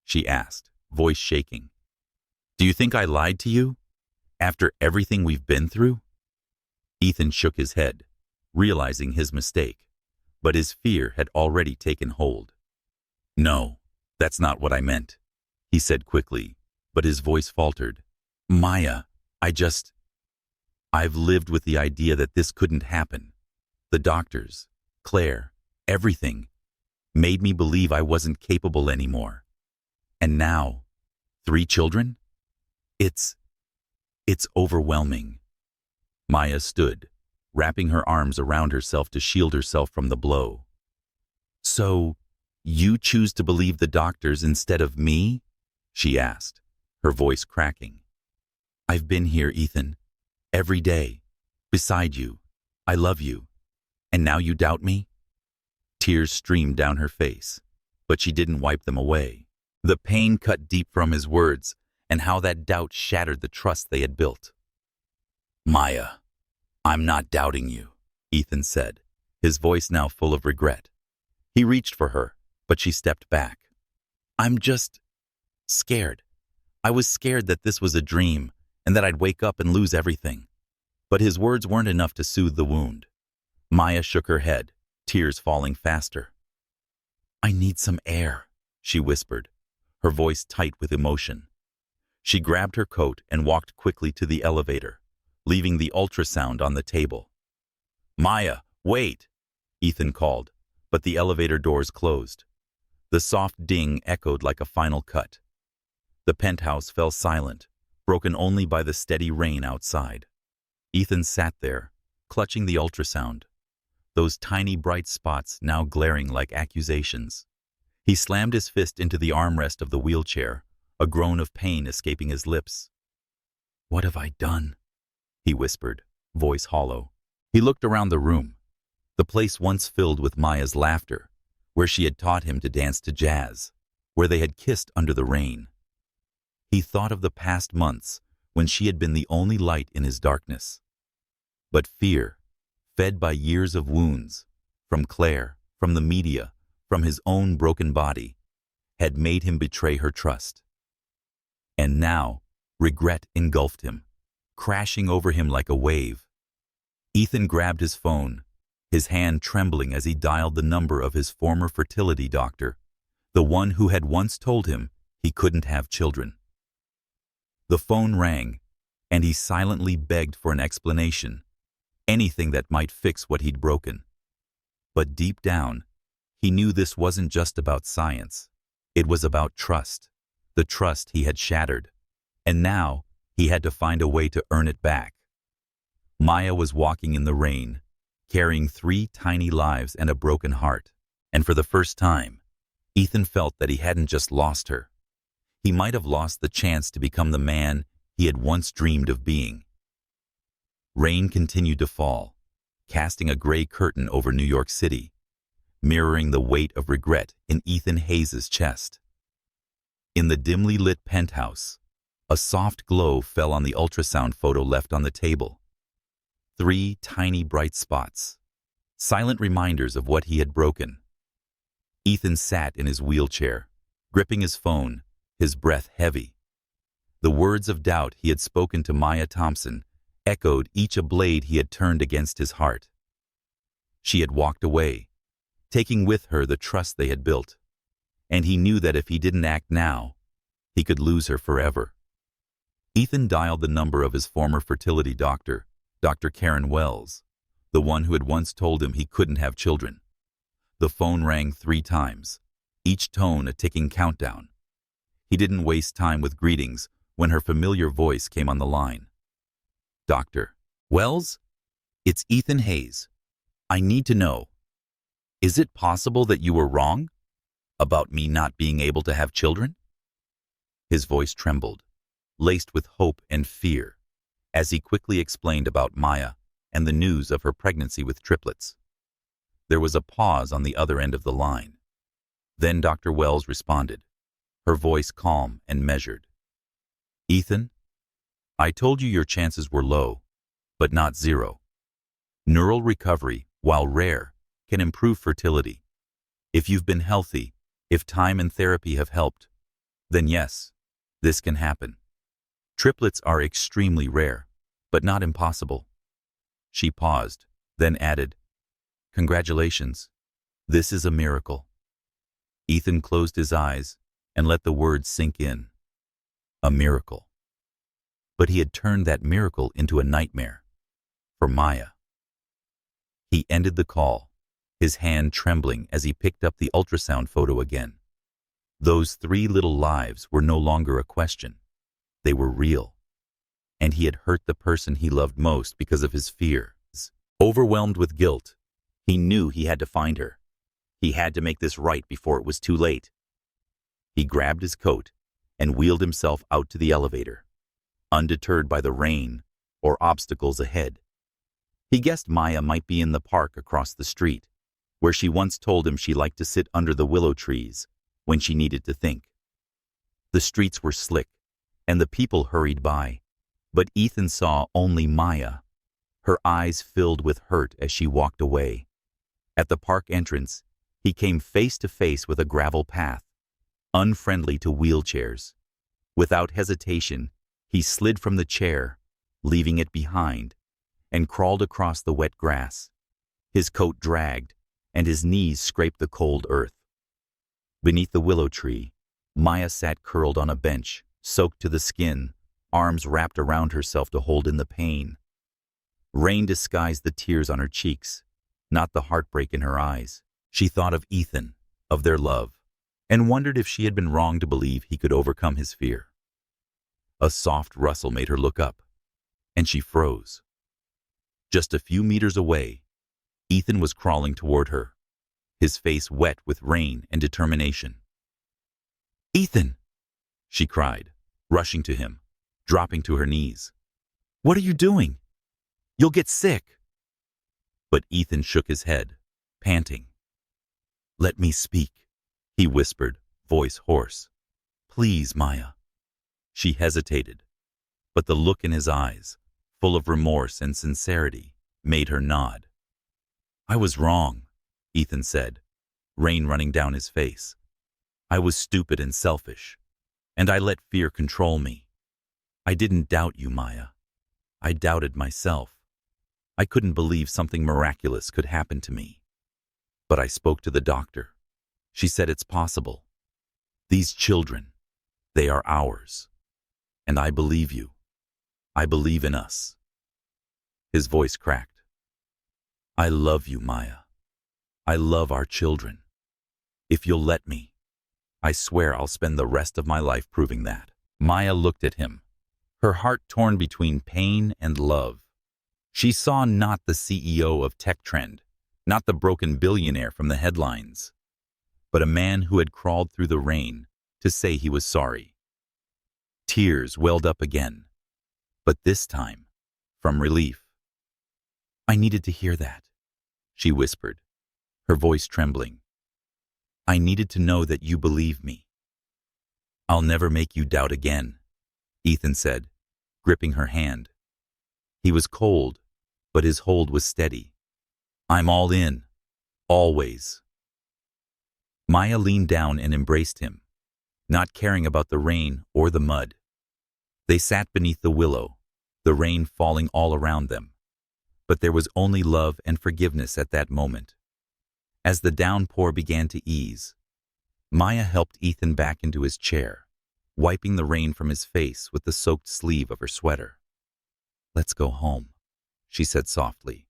she asked, voice shaking. "Do you think I lied to you? After everything we've been through?" Ethan shook his head, realizing his mistake, but his fear had already taken hold. "No, that's not what I meant," he said quickly, but his voice faltered. "Maya, I've lived with the idea that this couldn't happen. The doctors, Claire, everything, made me believe I wasn't capable anymore. And now, 3 children? It's overwhelming." Maya stood, wrapping her arms around herself to shield herself from the blow. "So, you choose to believe the doctors instead of me?" she asked, her voice cracking. "I've been here, Ethan, every day, beside you. I love you. And now you doubt me?" Tears streamed down her face, but she didn't wipe them away. The pain cut deep from his words, and how that doubt shattered the trust they had built. "Maya, I'm not doubting you," Ethan said, his voice now full of regret. He reached for her, but she stepped back. "I'm just scared. I was scared that this was a dream, and that I'd wake up and lose everything." But his words weren't enough to soothe the wound. Maya shook her head, tears falling faster. "I need some air," she whispered, her voice tight with emotion. She grabbed her coat and walked quickly to the elevator, leaving the ultrasound on the table. "Maya, wait!" Ethan called, but the elevator doors closed. The soft ding echoed like a final cut. The penthouse fell silent, broken only by the steady rain outside. Ethan sat there, clutching the ultrasound, those tiny bright spots now glaring like accusations. He slammed his fist into the armrest of the wheelchair, a groan of pain escaping his lips. "What have I done?" he whispered, voice hollow. He looked around the room, the place once filled with Maya's laughter, where she had taught him to dance to jazz, where they had kissed under the rain. He thought of the past months when she had been the only light in his darkness. But fear, fed by years of wounds, from Claire, from the media, from his own broken body, had made him betray her trust. And now, Regret engulfed him, crashing over him like a wave. Ethan grabbed his phone, his hand trembling as he dialed the number of his former fertility doctor, the one who had once told him he couldn't have children. The phone rang, and he silently begged for an explanation, anything that might fix what he'd broken. But deep down, he knew this wasn't just about science. It was about trust, the trust he had shattered, and now he had to find a way to earn it back. Maya was walking in the rain, carrying 3 tiny lives and a broken heart, and for the first time, Ethan felt that he hadn't just lost her. He might have lost the chance to become the man he had once dreamed of being. Rain continued to fall, casting a gray curtain over New York City, mirroring the weight of regret in Ethan Hayes' chest. In the dimly lit penthouse, a soft glow fell on the ultrasound photo left on the table. 3 tiny bright spots, silent reminders of what he had broken. Ethan sat in his wheelchair, gripping his phone, his breath heavy. The words of doubt he had spoken to Maya Thompson echoed, each a blade he had turned against his heart. She had walked away, taking with her the trust they had built, and he knew that if he didn't act now, he could lose her forever. Ethan dialed the number of his former fertility doctor, Dr. Karen Wells, the one who had once told him he couldn't have children. The phone rang 3 times, each tone a ticking countdown. He didn't waste time with greetings when her familiar voice came on the line. "Dr. Wells? It's Ethan Hayes. I need to know, is it possible that you were wrong about me not being able to have children?" His voice trembled, laced with hope and fear, as he quickly explained about Maya and the news of her pregnancy with triplets. There was a pause on the other end of the line. Then Dr. Wells responded, her voice calm and measured. "Ethan, I told you your chances were low, but not zero. Neural recovery, while rare, can improve fertility. If you've been healthy, if time and therapy have helped, then yes, this can happen. Triplets are extremely rare, but not impossible." She paused, then added, "Congratulations. This is a miracle." Ethan closed his eyes and let the words sink in. A miracle. But he had turned that miracle into a nightmare. For Maya. He ended the call, his hand trembling as he picked up the ultrasound photo again. Those 3 little lives were no longer a question. They were real. And he had hurt the person he loved most because of his fears. Overwhelmed with guilt, he knew he had to find her. He had to make this right before it was too late. He grabbed his coat and wheeled himself out to the elevator, undeterred by the rain or obstacles ahead. He guessed Maya might be in the park across the street, where she once told him she liked to sit under the willow trees when she needed to think. The streets were slick, and the people hurried by, but Ethan saw only Maya. Her eyes filled with hurt as she walked away. At the park entrance, he came face to face with a gravel path, unfriendly to wheelchairs. Without hesitation, he slid from the chair, leaving it behind, and crawled across the wet grass. His coat dragged, and his knees scraped the cold earth. Beneath the willow tree, Maya sat curled on a bench, soaked to the skin, arms wrapped around herself to hold in the pain. Rain disguised the tears on her cheeks, not the heartbreak in her eyes. She thought of Ethan, of their love, and wondered if she had been wrong to believe he could overcome his fear. A soft rustle made her look up, and she froze. Just a few meters away, Ethan was crawling toward her, his face wet with rain and determination. "Ethan!" she cried, rushing to him, dropping to her knees. "What are you doing? You'll get sick." But Ethan shook his head, panting. "Let me speak," he whispered, voice hoarse. "Please, Maya." She hesitated, but the look in his eyes, full of remorse and sincerity, made her nod. "I was wrong," Ethan said, rain running down his face. "I was stupid and selfish, and I let fear control me. I didn't doubt you, Maya. I doubted myself. I couldn't believe something miraculous could happen to me. But I spoke to the doctor. She said it's possible. These children, they are ours. And I believe you. I believe in us. His voice cracked. I love you, Maya. I love our children. If you'll let me, I swear I'll spend the rest of my life proving that. Maya looked at him, her heart torn between pain and love. She saw not the CEO of Tech Trend, not the broken billionaire from the headlines, but a man who had crawled through the rain to say he was sorry. Tears welled up again, but this time from relief. I needed to hear that, she whispered, her voice trembling. I needed to know that you believe me. I'll never make you doubt again, Ethan said, gripping her hand. He was cold, but his hold was steady. I'm all in, always. Maya leaned down and embraced him, not caring about the rain or the mud. They sat beneath the willow, the rain falling all around them. But there was only love and forgiveness at that moment. As the downpour began to ease, Maya helped Ethan back into his chair, wiping the rain from his face with the soaked sleeve of her sweater. Let's go home, she said softly.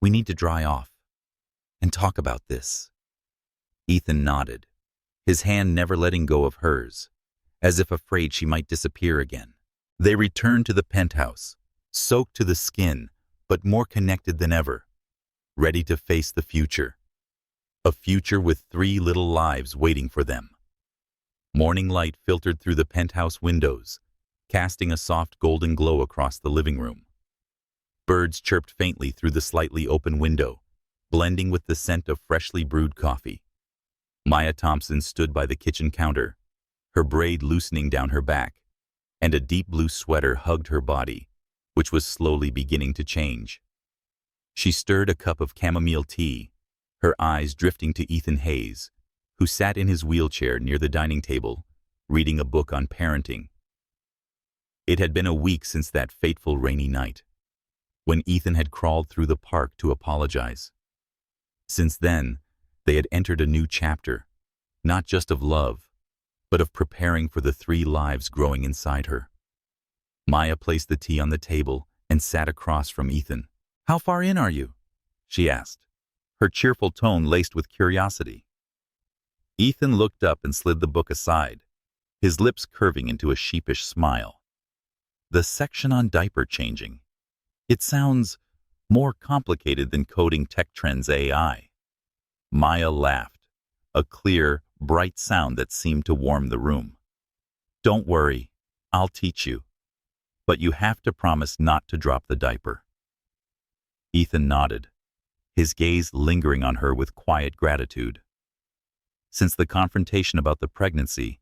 We need to dry off and talk about this. Ethan nodded, his hand never letting go of hers, as if afraid she might disappear again. They returned to the penthouse, soaked to the skin, but more connected than ever, ready to face the future. A future with 3 little lives waiting for them. Morning light filtered through the penthouse windows, casting a soft golden glow across the living room. Birds chirped faintly through the slightly open window, blending with the scent of freshly brewed coffee. Maya Thompson stood by the kitchen counter, her braid loosening down her back, and a deep blue sweater hugged her body, which was slowly beginning to change. She stirred a cup of chamomile tea, her eyes drifting to Ethan Hayes, who sat in his wheelchair near the dining table, reading a book on parenting. It had been a week since that fateful rainy night, when Ethan had crawled through the park to apologize. Since then, they had entered a new chapter, not just of love, but of preparing for the 3 lives growing inside her. Maya placed the tea on the table and sat across from Ethan. How far in are you? She asked, her cheerful tone laced with curiosity. Ethan looked up and slid the book aside, his lips curving into a sheepish smile. The section on diaper changing. It sounds more complicated than coding Tech Trend's AI. Maya laughed, a clear, bright sound that seemed to warm the room. Don't worry, I'll teach you. But you have to promise not to drop the diaper. Ethan nodded, his gaze lingering on her with quiet gratitude. Since the confrontation about the pregnancy,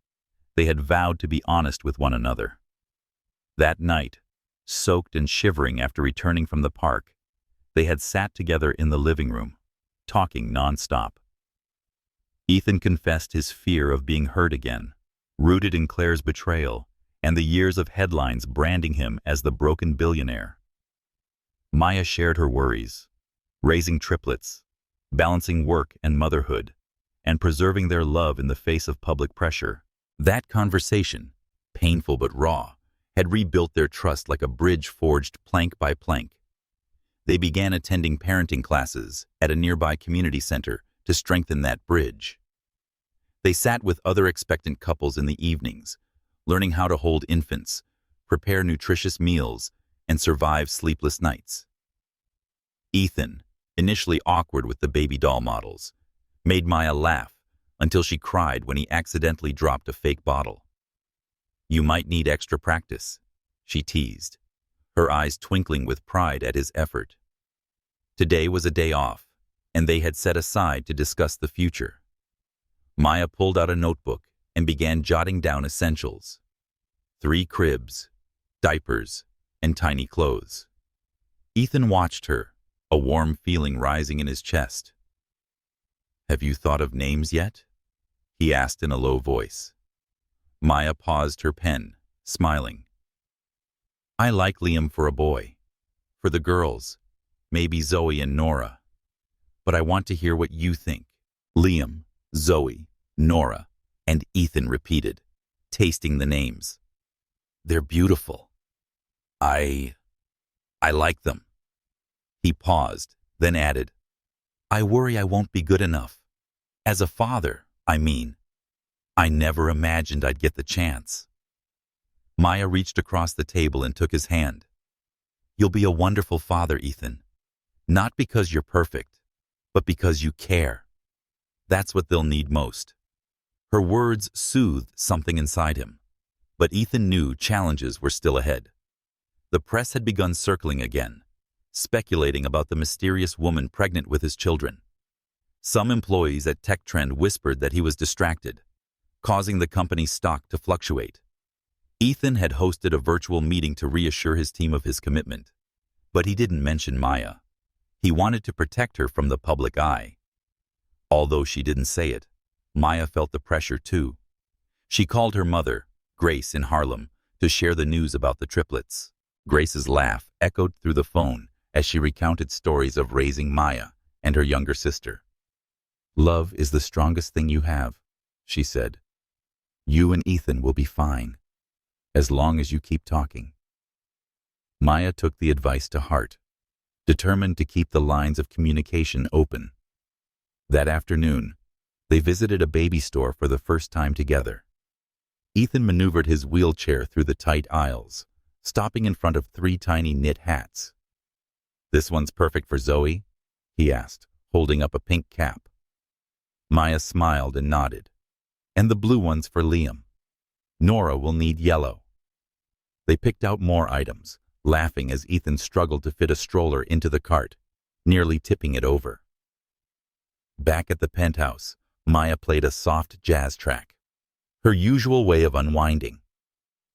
they had vowed to be honest with one another. That night, soaked and shivering after returning from the park, they had sat together in the living room, talking nonstop. Ethan confessed his fear of being hurt again, rooted in Claire's betrayal and the years of headlines branding him as the broken billionaire. Maya shared her worries, raising triplets, balancing work and motherhood, and preserving their love in the face of public pressure. That conversation, painful but raw, had rebuilt their trust like a bridge forged plank by plank. They began attending parenting classes at a nearby community center to strengthen that bridge. They sat with other expectant couples in the evenings, learning how to hold infants, prepare nutritious meals, and survive sleepless nights. Ethan, initially awkward with the baby doll models, made Maya laugh until she cried when he accidentally dropped a fake bottle. You might need extra practice, she teased, her eyes twinkling with pride at his effort. Today was a day off, and they had set aside to discuss the future. Maya pulled out a notebook and began jotting down essentials: 3 cribs, diapers, and tiny clothes. Ethan watched her, a warm feeling rising in his chest. Have you thought of names yet? He asked in a low voice. Maya paused her pen, smiling. I like Liam for a boy. For the girls, maybe Zoe and Nora. But I want to hear what you think. Liam, Zoe, Nora, and Ethan repeated, tasting the names. They're beautiful. I like them. He paused, then added, I worry I won't be good enough. As a father, I mean. I never imagined I'd get the chance. Maya reached across the table and took his hand. You'll be a wonderful father, Ethan. Not because you're perfect, but because you care. That's what they'll need most. Her words soothed something inside him, but Ethan knew challenges were still ahead. The press had begun circling again, speculating about the mysterious woman pregnant with his children. Some employees at Tech Trend whispered that he was distracted, causing the company's stock to fluctuate. Ethan had hosted a virtual meeting to reassure his team of his commitment, but he didn't mention Maya. He wanted to protect her from the public eye. Although she didn't say it, Maya felt the pressure too. She called her mother, Grace in Harlem, to share the news about the triplets. Grace's laugh echoed through the phone as she recounted stories of raising Maya and her younger sister. Love is the strongest thing you have, she said. You and Ethan will be fine, as long as you keep talking. Maya took the advice to heart, determined to keep the lines of communication open. That afternoon, they visited a baby store for the first time together. Ethan maneuvered his wheelchair through the tight aisles, stopping in front of 3 tiny knit hats. This one's perfect for Zoe, he asked, holding up a pink cap. Maya smiled and nodded. And the blue one's for Liam. Nora will need yellow. They picked out more items, laughing as Ethan struggled to fit a stroller into the cart, nearly tipping it over. Back at the penthouse, Maya played a soft jazz track, her usual way of unwinding.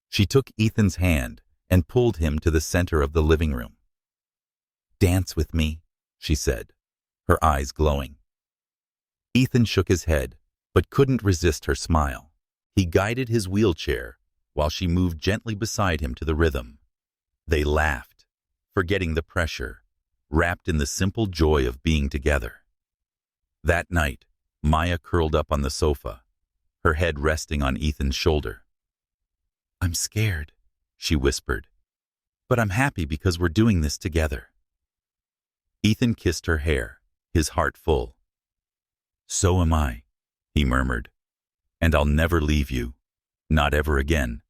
She took Ethan's hand and pulled him to the center of the living room. Dance with me, she said, her eyes glowing. Ethan shook his head, but couldn't resist her smile. He guided his wheelchair while she moved gently beside him to the rhythm. They laughed, forgetting the pressure, wrapped in the simple joy of being together. That night, Maya curled up on the sofa, her head resting on Ethan's shoulder. I'm scared, she whispered, but I'm happy because we're doing this together. Ethan kissed her hair, his heart full. So am I, he murmured, and I'll never leave you, not ever again.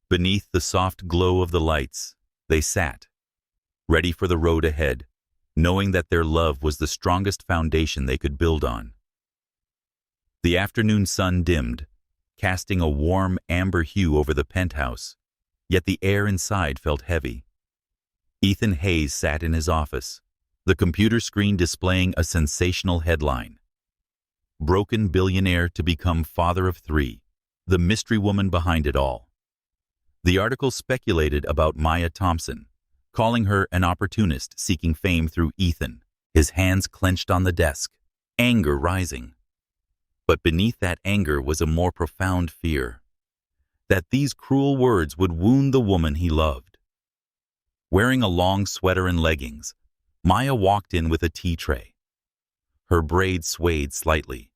Beneath the soft glow of the lights, they sat, ready for the road ahead, knowing that their love was the strongest foundation they could build on. The afternoon sun dimmed, casting a warm amber hue over the penthouse, yet the air inside felt heavy. Ethan Hayes sat in his office, the computer screen displaying a sensational headline. Broken billionaire to become father of 3, the mystery woman behind it all. The article speculated about Maya Thompson, calling her an opportunist seeking fame through Ethan, his hands clenched on the desk, anger rising. But beneath that anger was a more profound fear, that these cruel words would wound the woman he loved. Wearing a long sweater and leggings, Maya walked in with a tea tray. Her braids swayed slightly,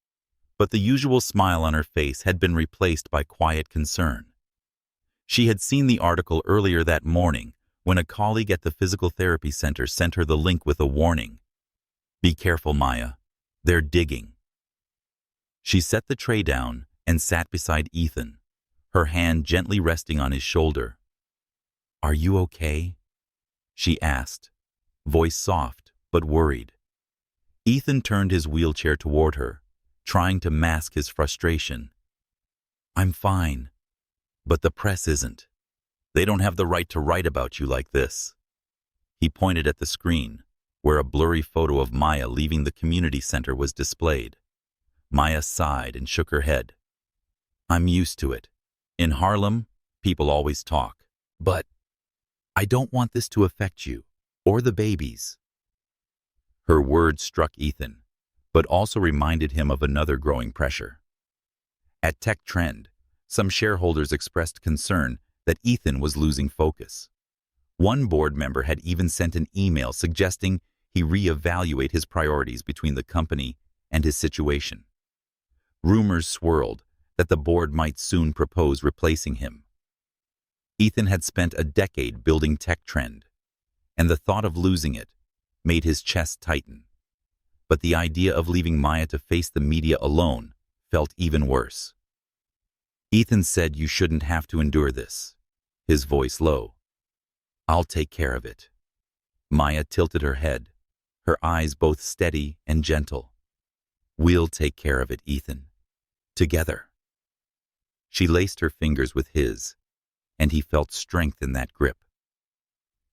but the usual smile on her face had been replaced by quiet concern. She had seen the article earlier that morning when a colleague at the physical therapy center sent her the link with a warning. Be careful, Maya. They're digging. She set the tray down and sat beside Ethan, her hand gently resting on his shoulder. Are you okay? She asked, voice soft but worried. Ethan turned his wheelchair toward her, trying to mask his frustration. I'm fine, but the press isn't. They don't have the right to write about you like this. He pointed at the screen, where a blurry photo of Maya leaving the community center was displayed. Maya sighed and shook her head. I'm used to it. In Harlem, people always talk. But I don't want this to affect you, or the babies. Her words struck Ethan, but also reminded him of another growing pressure. At Tech Trend, some shareholders expressed concern that Ethan was losing focus. One board member had even sent an email suggesting he reevaluate his priorities between the company and his situation. Rumors swirled that the board might soon propose replacing him. Ethan had spent a decade building Tech Trend, and the thought of losing it made his chest tighten. But the idea of leaving Maya to face the media alone felt even worse. Ethan said, "You shouldn't have to endure this," his voice low. "I'll take care of it." Maya tilted her head, her eyes both steady and gentle. "We'll take care of it, Ethan. Together." She laced her fingers with his, and he felt strength in that grip.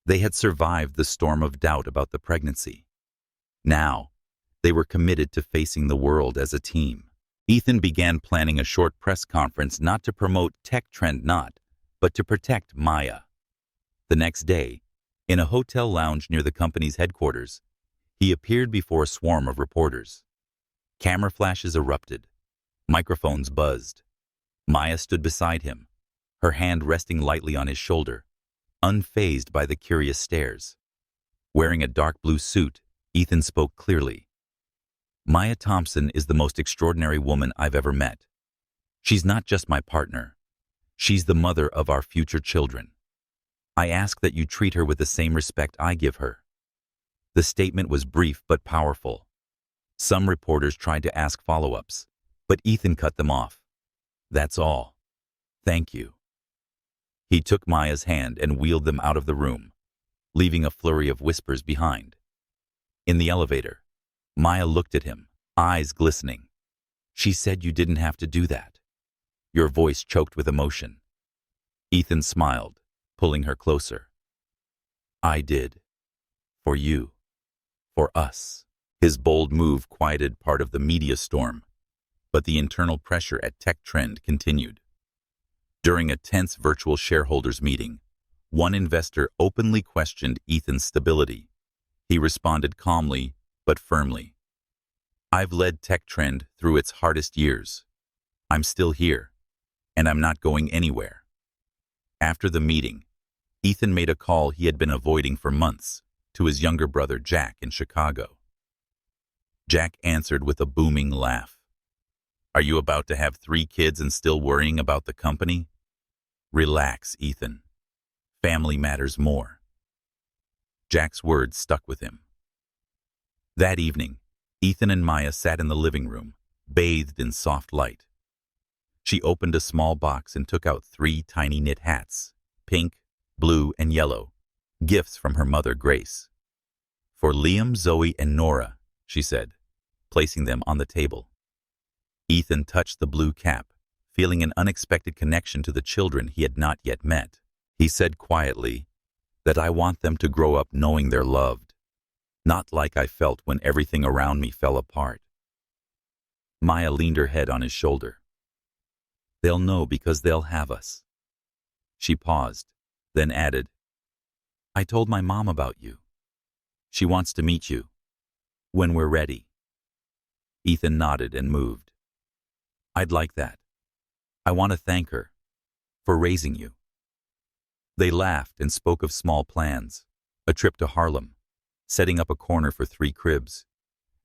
They had survived the storm of doubt about the pregnancy. Now, they were committed to facing the world as a team. Ethan began planning a short press conference not to promote Tech Trend but to protect Maya. The next day, in a hotel lounge near the company's headquarters, he appeared before a swarm of reporters. Camera flashes erupted. Microphones buzzed. Maya stood beside him, her hand resting lightly on his shoulder, unfazed by the curious stares. Wearing a dark blue suit, Ethan spoke clearly. "Maya Thompson is the most extraordinary woman I've ever met. She's not just my partner. She's the mother of our future children. I ask that you treat her with the same respect I give her." The statement was brief but powerful. Some reporters tried to ask follow-ups, but Ethan cut them off. "That's all. Thank you." He took Maya's hand and wheeled them out of the room, leaving a flurry of whispers behind. In the elevator, Maya looked at him, eyes glistening. "She said you didn't have to do that." Your voice choked with emotion. Ethan smiled, pulling her closer. "I did. For you. For us." His bold move quieted part of the media storm, but the internal pressure at Tech Trend continued. During a tense virtual shareholders meeting, one investor openly questioned Ethan's stability. He responded calmly but firmly. "I've led Tech Trend through its hardest years. I'm still here, and I'm not going anywhere." After the meeting, Ethan made a call he had been avoiding for months to his younger brother Jack in Chicago. Jack answered with a booming laugh. "Are you about to have 3 kids and still worrying about the company? Relax, Ethan. Family matters more." Jack's words stuck with him. That evening, Ethan and Maya sat in the living room, bathed in soft light. She opened a small box and took out 3 tiny knit hats, pink, blue, and yellow, gifts from her mother, Grace. "For Liam, Zoe, and Nora," she said, placing them on the table. Ethan touched the blue cap, feeling an unexpected connection to the children he had not yet met. He said quietly, "That I want them to grow up knowing they're loved, not like I felt when everything around me fell apart." Maya leaned her head on his shoulder. "They'll know because they'll have us." She paused, then added, "I told my mom about you. She wants to meet you. When we're ready." Ethan nodded and moved. "I'd like that. I want to thank her for raising you." They laughed and spoke of small plans, a trip to Harlem, setting up a corner for 3 cribs,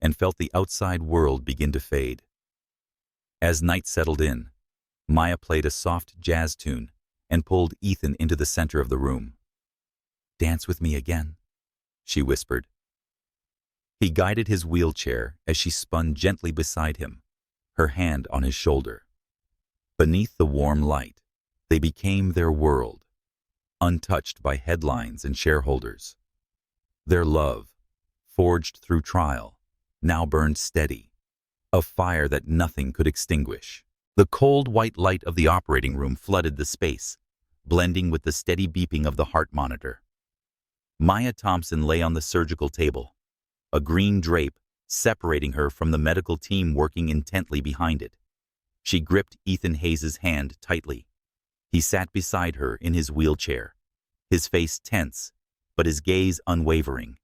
and felt the outside world begin to fade. As night settled in, Maya played a soft jazz tune and pulled Ethan into the center of the room. "Dance with me again," she whispered. He guided his wheelchair as she spun gently beside him, her hand on his shoulder. Beneath the warm light, they became their world, untouched by headlines and shareholders. Their love, forged through trial, now burned steady, a fire that nothing could extinguish. The cold white light of the operating room flooded the space, blending with the steady beeping of the heart monitor. Maya Thompson lay on the surgical table, a green drape separating her from the medical team working intently behind it. She gripped Ethan Hayes' hand tightly. He sat beside her in his wheelchair, his face tense, but his gaze unwavering.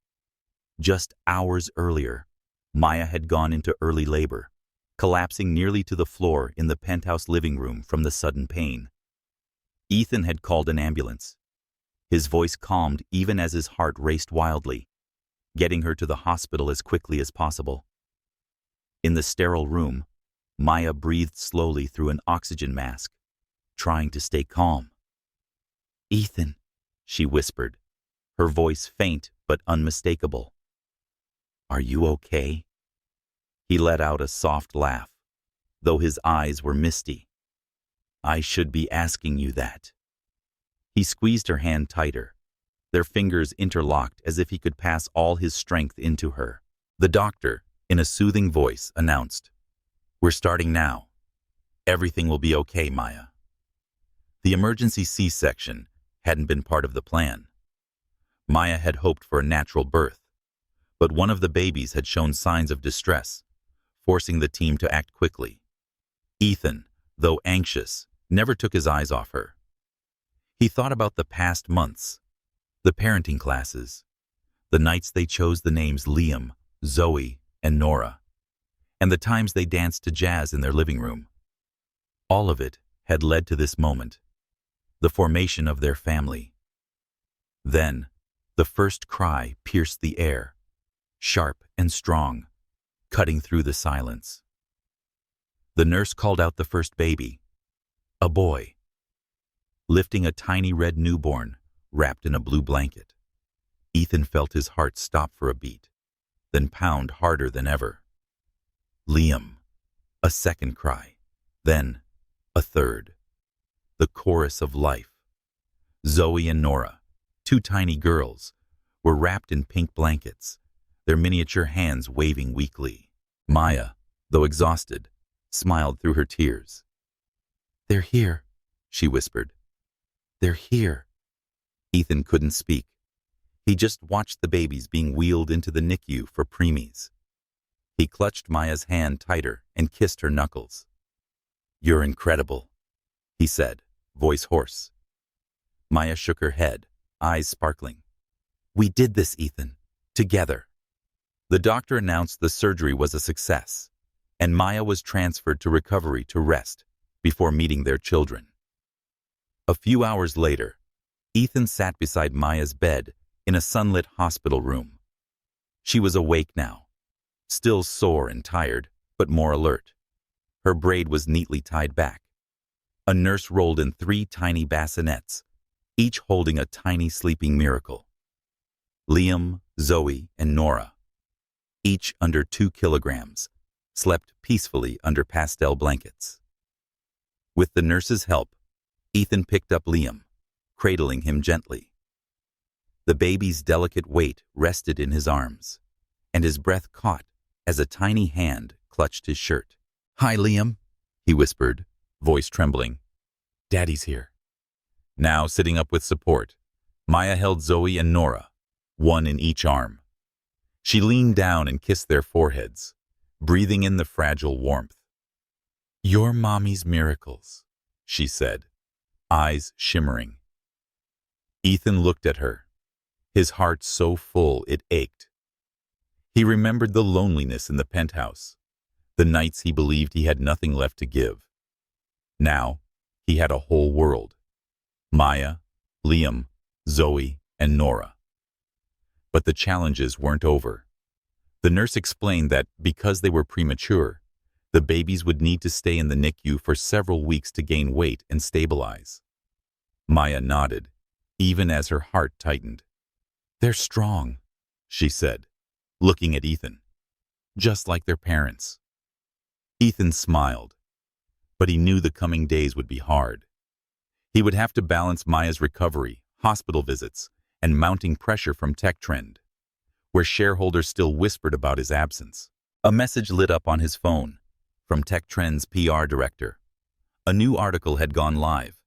Just hours earlier, Maya had gone into early labor, collapsing nearly to the floor in the penthouse living room from the sudden pain. Ethan had called an ambulance. His voice calmed even as his heart raced wildly, getting her to the hospital as quickly as possible. In the sterile room, Maya breathed slowly through an oxygen mask, trying to stay calm. "Ethan," she whispered, her voice faint but unmistakable. "Are you okay?" He let out a soft laugh, though his eyes were misty. "I should be asking you that." He squeezed her hand tighter, their fingers interlocked as if he could pass all his strength into her. The doctor, in a soothing voice, announced, "We're starting now. Everything will be okay, Maya." The emergency C-section hadn't been part of the plan. Maya had hoped for a natural birth, but one of the babies had shown signs of distress, forcing the team to act quickly. Ethan, though anxious, never took his eyes off her. He thought about the past months, the parenting classes, the nights they chose the names Liam, Zoe, and Nora, and the times they danced to jazz in their living room. All of it had led to this moment, the formation of their family. Then, the first cry pierced the air, sharp and strong, cutting through the silence. The nurse called out the first baby, a boy, lifting a tiny red newborn wrapped in a blue blanket. Ethan felt his heart stop for a beat, then pound harder than ever. Liam, a second cry, then a third. The chorus of life. Zoe and Nora, two tiny girls, were wrapped in pink blankets, their miniature hands waving weakly. Maya, though exhausted, smiled through her tears. "They're here," she whispered. "They're here." Ethan couldn't speak. He just watched the babies being wheeled into the NICU for preemies. He clutched Maya's hand tighter and kissed her knuckles. "You're incredible," he said, voice hoarse. Maya shook her head, eyes sparkling. "We did this, Ethan. Together." The doctor announced the surgery was a success, and Maya was transferred to recovery to rest before meeting their children. A few hours later, Ethan sat beside Maya's bed in a sunlit hospital room. She was awake now, still sore and tired, but more alert. Her braid was neatly tied back. A nurse rolled in 3 tiny bassinets, each holding a tiny sleeping miracle. Liam, Zoe, and Nora, each under 2 kilograms, slept peacefully under pastel blankets. With the nurse's help, Ethan picked up Liam, cradling him gently. The baby's delicate weight rested in his arms, and his breath caught as a tiny hand clutched his shirt. "Hi, Liam," he whispered, voice trembling. "Daddy's here." Now, sitting up with support, Maya held Zoe and Nora, one in each arm. She leaned down and kissed their foreheads, breathing in the fragile warmth. "You're Mommy's miracles," she said, eyes shimmering. Ethan looked at her, his heart so full it ached. He remembered the loneliness in the penthouse, the nights he believed he had nothing left to give. Now, he had a whole world. Maya, Liam, Zoe, and Nora. But the challenges weren't over. The nurse explained that because they were premature, the babies would need to stay in the NICU for several weeks to gain weight and stabilize. Maya nodded, even as her heart tightened. "They're strong," she said, looking at Ethan, "just like their parents." Ethan smiled, but he knew the coming days would be hard. He would have to balance Maya's recovery, hospital visits, and mounting pressure from TechTrend, where shareholders still whispered about his absence. A message lit up on his phone from TechTrend's PR director. A new article had gone live.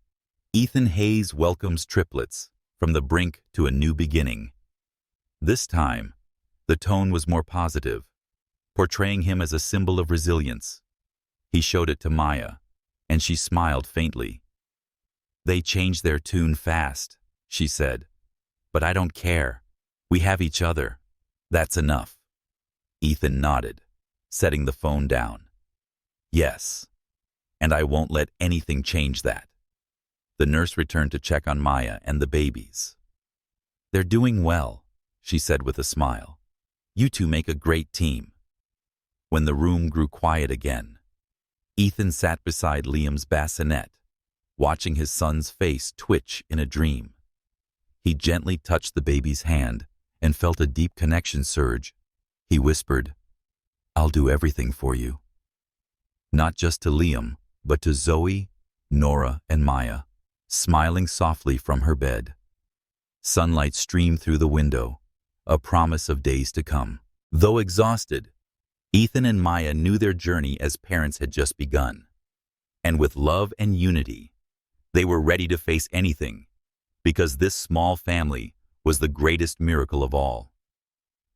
Ethan Hayes welcomes Triplets from the brink to a new beginning. This time, the tone was more positive, portraying him as a symbol of resilience. He showed it to Maya, and she smiled faintly. "They change their tune fast," she said. "But I don't care. We have each other. That's enough." Ethan nodded, setting the phone down. "Yes, and I won't let anything change that." The nurse returned to check on Maya and the babies. "They're doing well," she said with a smile. "You two make a great team." When the room grew quiet again, Ethan sat beside Liam's bassinet, watching his son's face twitch in a dream. He gently touched the baby's hand and felt a deep connection surge. He whispered, "I'll do everything for you." Not just to Liam, but to Zoe, Nora, and Maya, smiling softly from her bed. Sunlight streamed through the window, a promise of days to come. Though exhausted, Ethan and Maya knew their journey as parents had just begun. And with love and unity, they were ready to face anything, because this small family was the greatest miracle of all.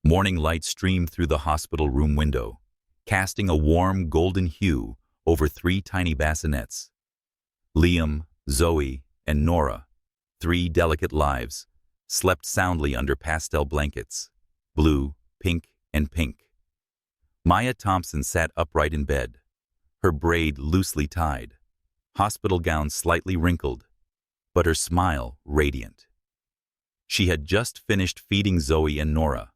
Morning light streamed through the hospital room window, casting a warm golden hue over 3 tiny bassinets. Liam, Zoe, and Nora, 3 delicate lives, slept soundly under pastel blankets, blue, pink, and pink. Maya Thompson sat upright in bed, her braid loosely tied, hospital gown slightly wrinkled, but her smile radiant. She had just finished feeding Zoe and Nora,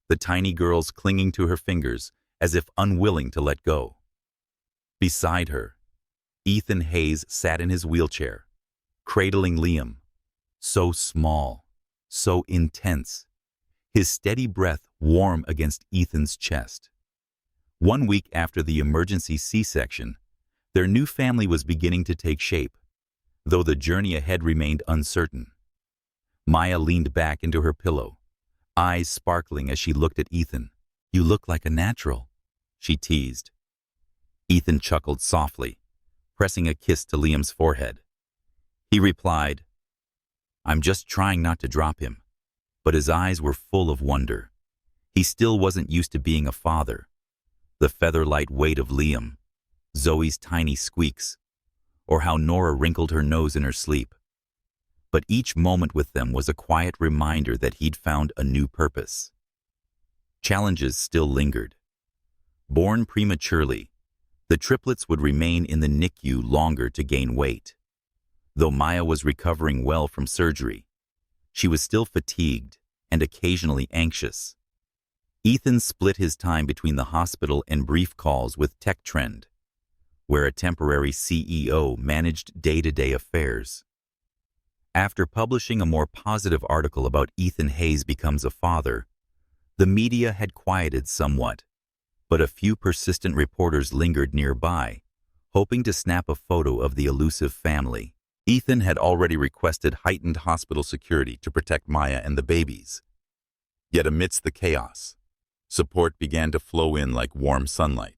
the tiny girls clinging to her fingers as if unwilling to let go. Beside her, Ethan Hayes sat in his wheelchair, cradling Liam, so small, so intense, his steady breath warm against Ethan's chest. 1 week after the emergency C-section, their new family was beginning to take shape, though the journey ahead remained uncertain. Maya leaned back into her pillow, eyes sparkling as she looked at Ethan. "You look like a natural," she teased. Ethan chuckled softly, pressing a kiss to Liam's forehead. He replied, "I'm just trying not to drop him," but his eyes were full of wonder. He still wasn't used to being a father. The feather-light weight of Liam, Zoe's tiny squeaks, or how Nora wrinkled her nose in her sleep. But each moment with them was a quiet reminder that he'd found a new purpose. Challenges still lingered. Born prematurely, the triplets would remain in the NICU longer to gain weight. Though Maya was recovering well from surgery, she was still fatigued and occasionally anxious. Ethan split his time between the hospital and brief calls with Tech Trend, where a temporary CEO managed day-to-day affairs. After publishing a more positive article about Ethan Hayes becomes a father, the media had quieted somewhat, but a few persistent reporters lingered nearby, hoping to snap a photo of the elusive family. Ethan had already requested heightened hospital security to protect Maya and the babies. Yet amidst the chaos, support began to flow in like warm sunlight.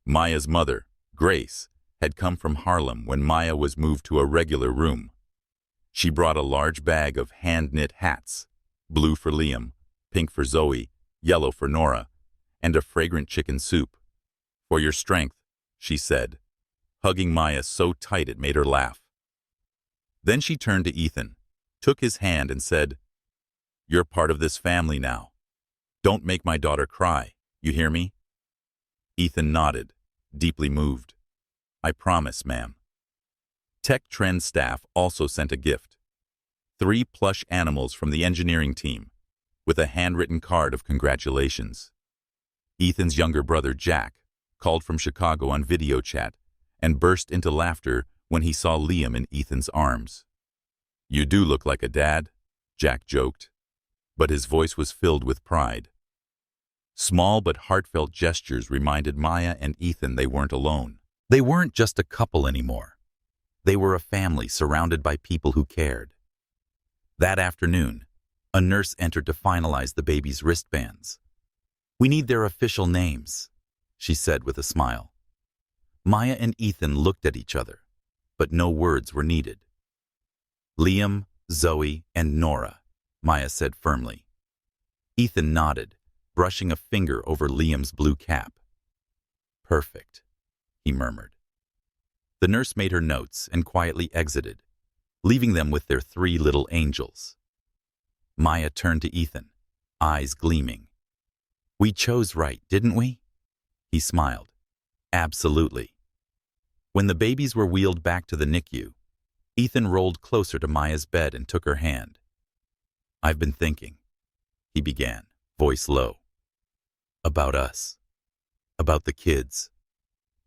Maya's mother, Grace, had come from Harlem when Maya was moved to a regular room. She brought a large bag of hand-knit hats, blue for Liam, pink for Zoe, yellow for Nora, and a fragrant chicken soup. "For your strength," she said, hugging Maya so tight it made her laugh. Then she turned to Ethan, took his hand and said, "You're part of this family now. Don't make my daughter cry, you hear me?" Ethan nodded, deeply moved. "I promise, ma'am." Tech Trend staff also sent a gift. 3 plush animals from the engineering team, with a handwritten card of congratulations. Ethan's younger brother, Jack, called from Chicago on video chat and burst into laughter when he saw Liam in Ethan's arms. "You do look like a dad," Jack joked, but his voice was filled with pride. Small but heartfelt gestures reminded Maya and Ethan they weren't alone. They weren't just a couple anymore. They were a family surrounded by people who cared. That afternoon, a nurse entered to finalize the baby's wristbands. "We need their official names," she said with a smile. Maya and Ethan looked at each other, but no words were needed. "Liam, Zoe, and Nora," Maya said firmly. Ethan nodded, brushing a finger over Liam's blue cap. "Perfect," he murmured. The nurse made her notes and quietly exited, leaving them with their 3 little angels. Maya turned to Ethan, eyes gleaming. "We chose right, didn't we?" He smiled. "Absolutely." When the babies were wheeled back to the NICU, Ethan rolled closer to Maya's bed and took her hand. "I've been thinking," he began, voice low. "About us. About the kids.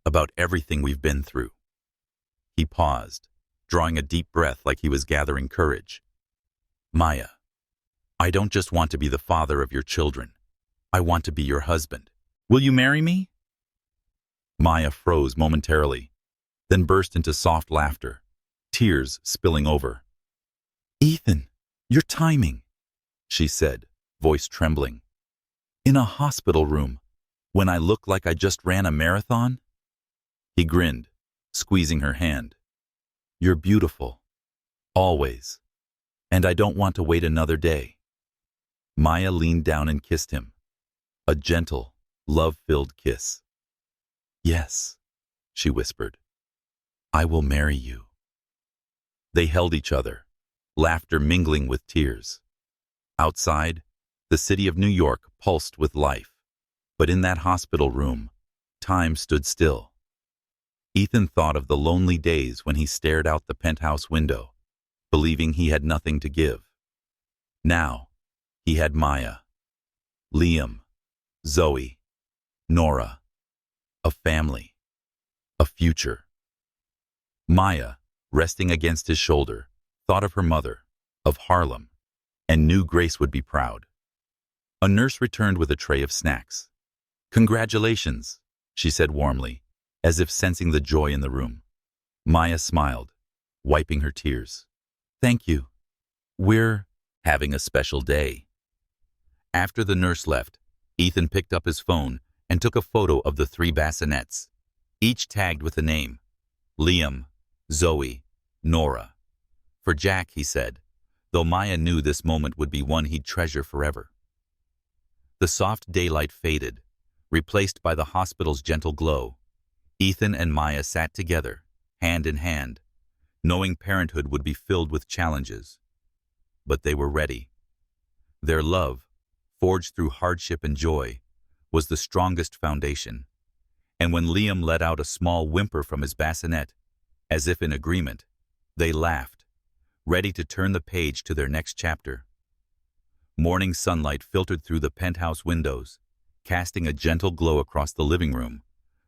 About everything we've been through." He paused, drawing a deep breath like he was gathering courage. "Maya, I don't just want to be the father of your children. I want to be your husband. Will you marry me?" Maya froze momentarily, then burst into soft laughter, tears spilling over. "Ethan, your timing," she said, voice trembling. "In a hospital room, when I look like I just ran a marathon?" He grinned, squeezing her hand. "You're beautiful. Always. And I don't want to wait another day." Maya leaned down and kissed him. A gentle, love-filled kiss. "Yes," she whispered. "I will marry you." They held each other, laughter mingling with tears. Outside, the city of New York pulsed with life, but in that hospital room, time stood still. Ethan thought of the lonely days when he stared out the penthouse window, believing he had nothing to give. Now, he had Maya, Liam, Zoe, Nora, a family, a future. Maya, resting against his shoulder, thought of her mother, of Harlem, and knew Grace would be proud. A nurse returned with a tray of snacks. "Congratulations," she said warmly, as if sensing the joy in the room. Maya smiled, wiping her tears. "Thank you. We're having a special day." After the nurse left, Ethan picked up his phone and took a photo of the 3 bassinets, each tagged with a name: Liam, Zoe, Nora. For Jack, he said, though Maya knew this moment would be one he'd treasure forever. The soft daylight faded, replaced by the hospital's gentle glow. Ethan and Maya sat together, hand in hand, knowing parenthood would be filled with challenges. But they were ready. Their love, forged through hardship and joy, was the strongest foundation. And when Liam let out a small whimper from his bassinet, as if in agreement, they laughed, ready to turn the page to their next chapter. Morning sunlight filtered through the penthouse windows, casting a gentle glow across the living room,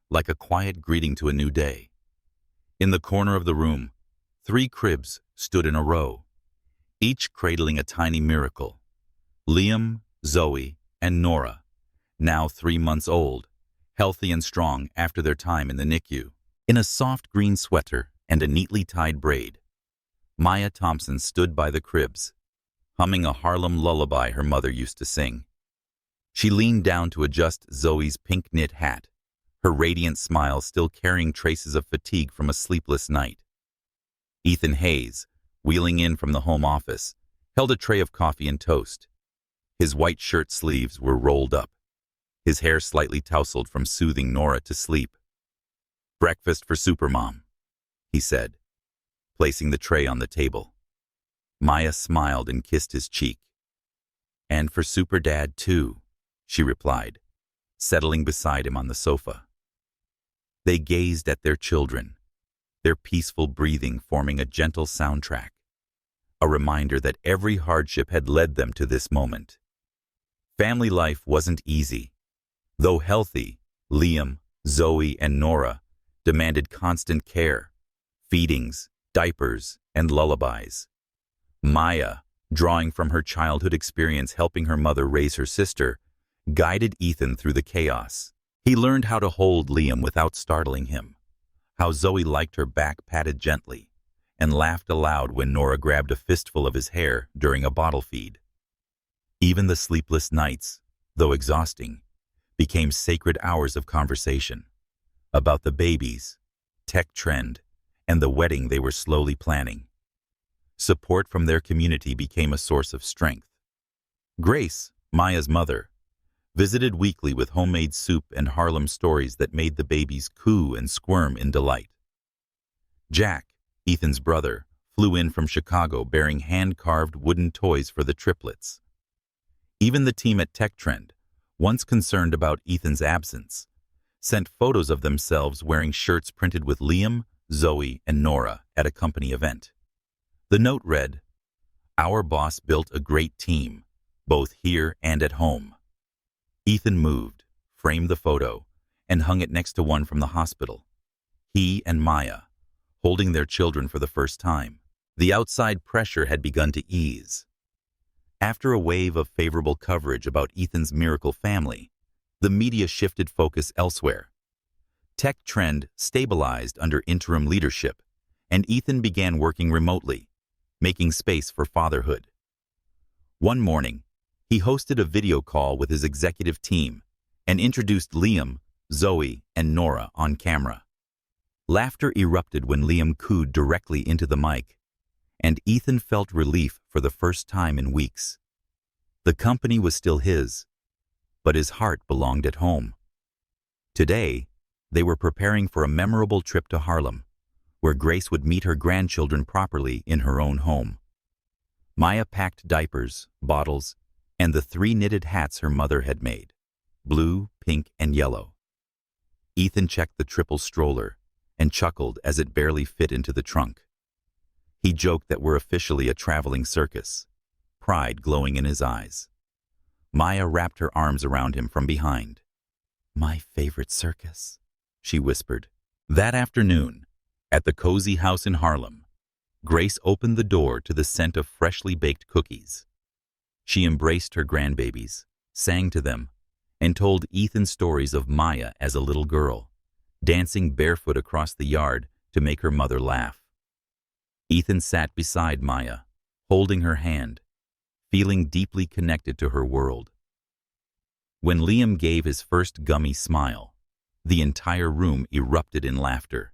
like a quiet greeting to a new day. In the corner of the room, 3 cribs stood in a row, each cradling a tiny miracle. Liam, Zoe, and Nora, now 3 months old, healthy and strong after their time in the NICU. In a soft green sweater and a neatly tied braid, Maya Thompson stood by the cribs, humming a Harlem lullaby her mother used to sing. She leaned down to adjust Zoe's pink knit hat, her radiant smile still carrying traces of fatigue from a sleepless night. Ethan Hayes, wheeling in from the home office, held a tray of coffee and toast. His white shirt sleeves were rolled up, his hair slightly tousled from soothing Nora to sleep. "Breakfast for Supermom," he said, placing the tray on the table. Maya smiled and kissed his cheek. "And for Super Dad, too," she replied, settling beside him on the sofa. They gazed at their children, their peaceful breathing forming a gentle soundtrack, a reminder that every hardship had led them to this moment. Family life wasn't easy. Though healthy, Liam, Zoe, and Nora demanded constant care, feedings, diapers, and lullabies. Maya, drawing from her childhood experience helping her mother raise her sister, guided Ethan through the chaos. He learned how to hold Liam without startling him, how Zoe liked her back patted gently, and laughed aloud when Nora grabbed a fistful of his hair during a bottle feed. Even the sleepless nights, though exhausting, became sacred hours of conversation about the babies, tech trend, and the wedding they were slowly planning. Support from their community became a source of strength. Grace, Maya's mother, visited weekly with homemade soup and Harlem stories that made the babies coo and squirm in delight. Jack, Ethan's brother, flew in from Chicago bearing hand-carved wooden toys for the triplets. Even the team at Tech Trend, once concerned about Ethan's absence, sent photos of themselves wearing shirts printed with Liam, Zoe, and Nora at a company event. The note read, "Our boss built a great team, both here and at home." Ethan moved, framed the photo, and hung it next to one from the hospital. He and Maya, holding their children for the first time. The outside pressure had begun to ease. After a wave of favorable coverage about Ethan's miracle family, the media shifted focus elsewhere. Tech Trend stabilized under interim leadership, and Ethan began working remotely, making space for fatherhood. One morning, he hosted a video call with his executive team and introduced Liam, Zoe, and Nora on camera. Laughter erupted when Liam cooed directly into the mic, and Ethan felt relief for the first time in weeks. The company was still his, but his heart belonged at home. Today, they were preparing for a memorable trip to Harlem, where Grace would meet her grandchildren properly in her own home. Maya packed diapers, bottles, and the 3 knitted hats her mother had made, blue, pink, and yellow. Ethan checked the triple stroller and chuckled as it barely fit into the trunk. He joked that we're officially a traveling circus, pride glowing in his eyes. Maya wrapped her arms around him from behind. "My favorite circus," she whispered. That afternoon, at the cozy house in Harlem, Grace opened the door to the scent of freshly baked cookies. She embraced her grandbabies, sang to them, and told Ethan stories of Maya as a little girl, dancing barefoot across the yard to make her mother laugh. Ethan sat beside Maya, holding her hand, feeling deeply connected to her world. When Liam gave his first gummy smile, the entire room erupted in laughter,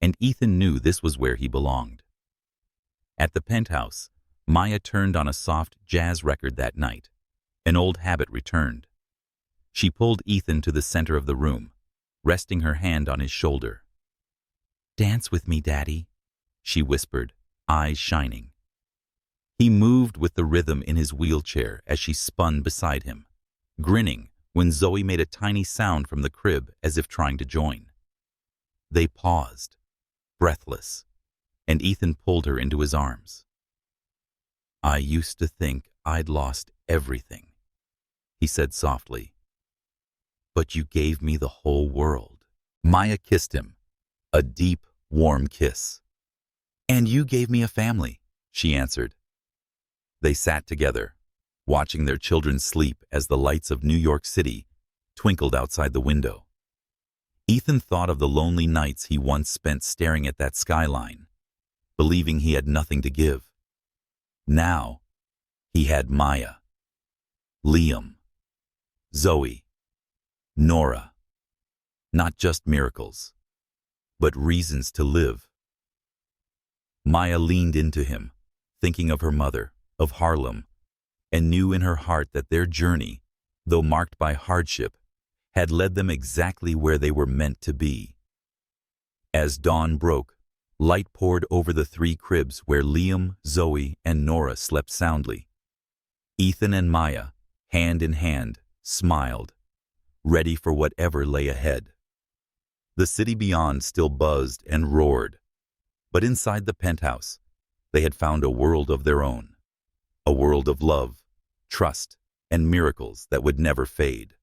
and Ethan knew this was where he belonged. At the penthouse, Maya turned on a soft jazz record that night. An old habit returned. She pulled Ethan to the center of the room, resting her hand on his shoulder. "Dance with me, Daddy," she whispered, eyes shining. He moved with the rhythm in his wheelchair as she spun beside him, grinning when Zoe made a tiny sound from the crib as if trying to join. They paused, breathless, and Ethan pulled her into his arms. "I used to think I'd lost everything," he said softly. "But you gave me the whole world." Maya kissed him, a deep, warm kiss. "And you gave me a family," she answered. They sat together, watching their children sleep as the lights of New York City twinkled outside the window. Ethan thought of the lonely nights he once spent staring at that skyline, believing he had nothing to give. Now, he had Maya, Liam, Zoe, Nora. Not just miracles, but reasons to live. Maya leaned into him, thinking of her mother, of Harlem, and knew in her heart that their journey, though marked by hardship, had led them exactly where they were meant to be. As dawn broke, light poured over the 3 cribs where Liam, Zoe, and Nora slept soundly. Ethan and Maya, hand in hand, smiled, ready for whatever lay ahead. The city beyond still buzzed and roared, but inside the penthouse, they had found a world of their own, a world of love, trust, and miracles that would never fade.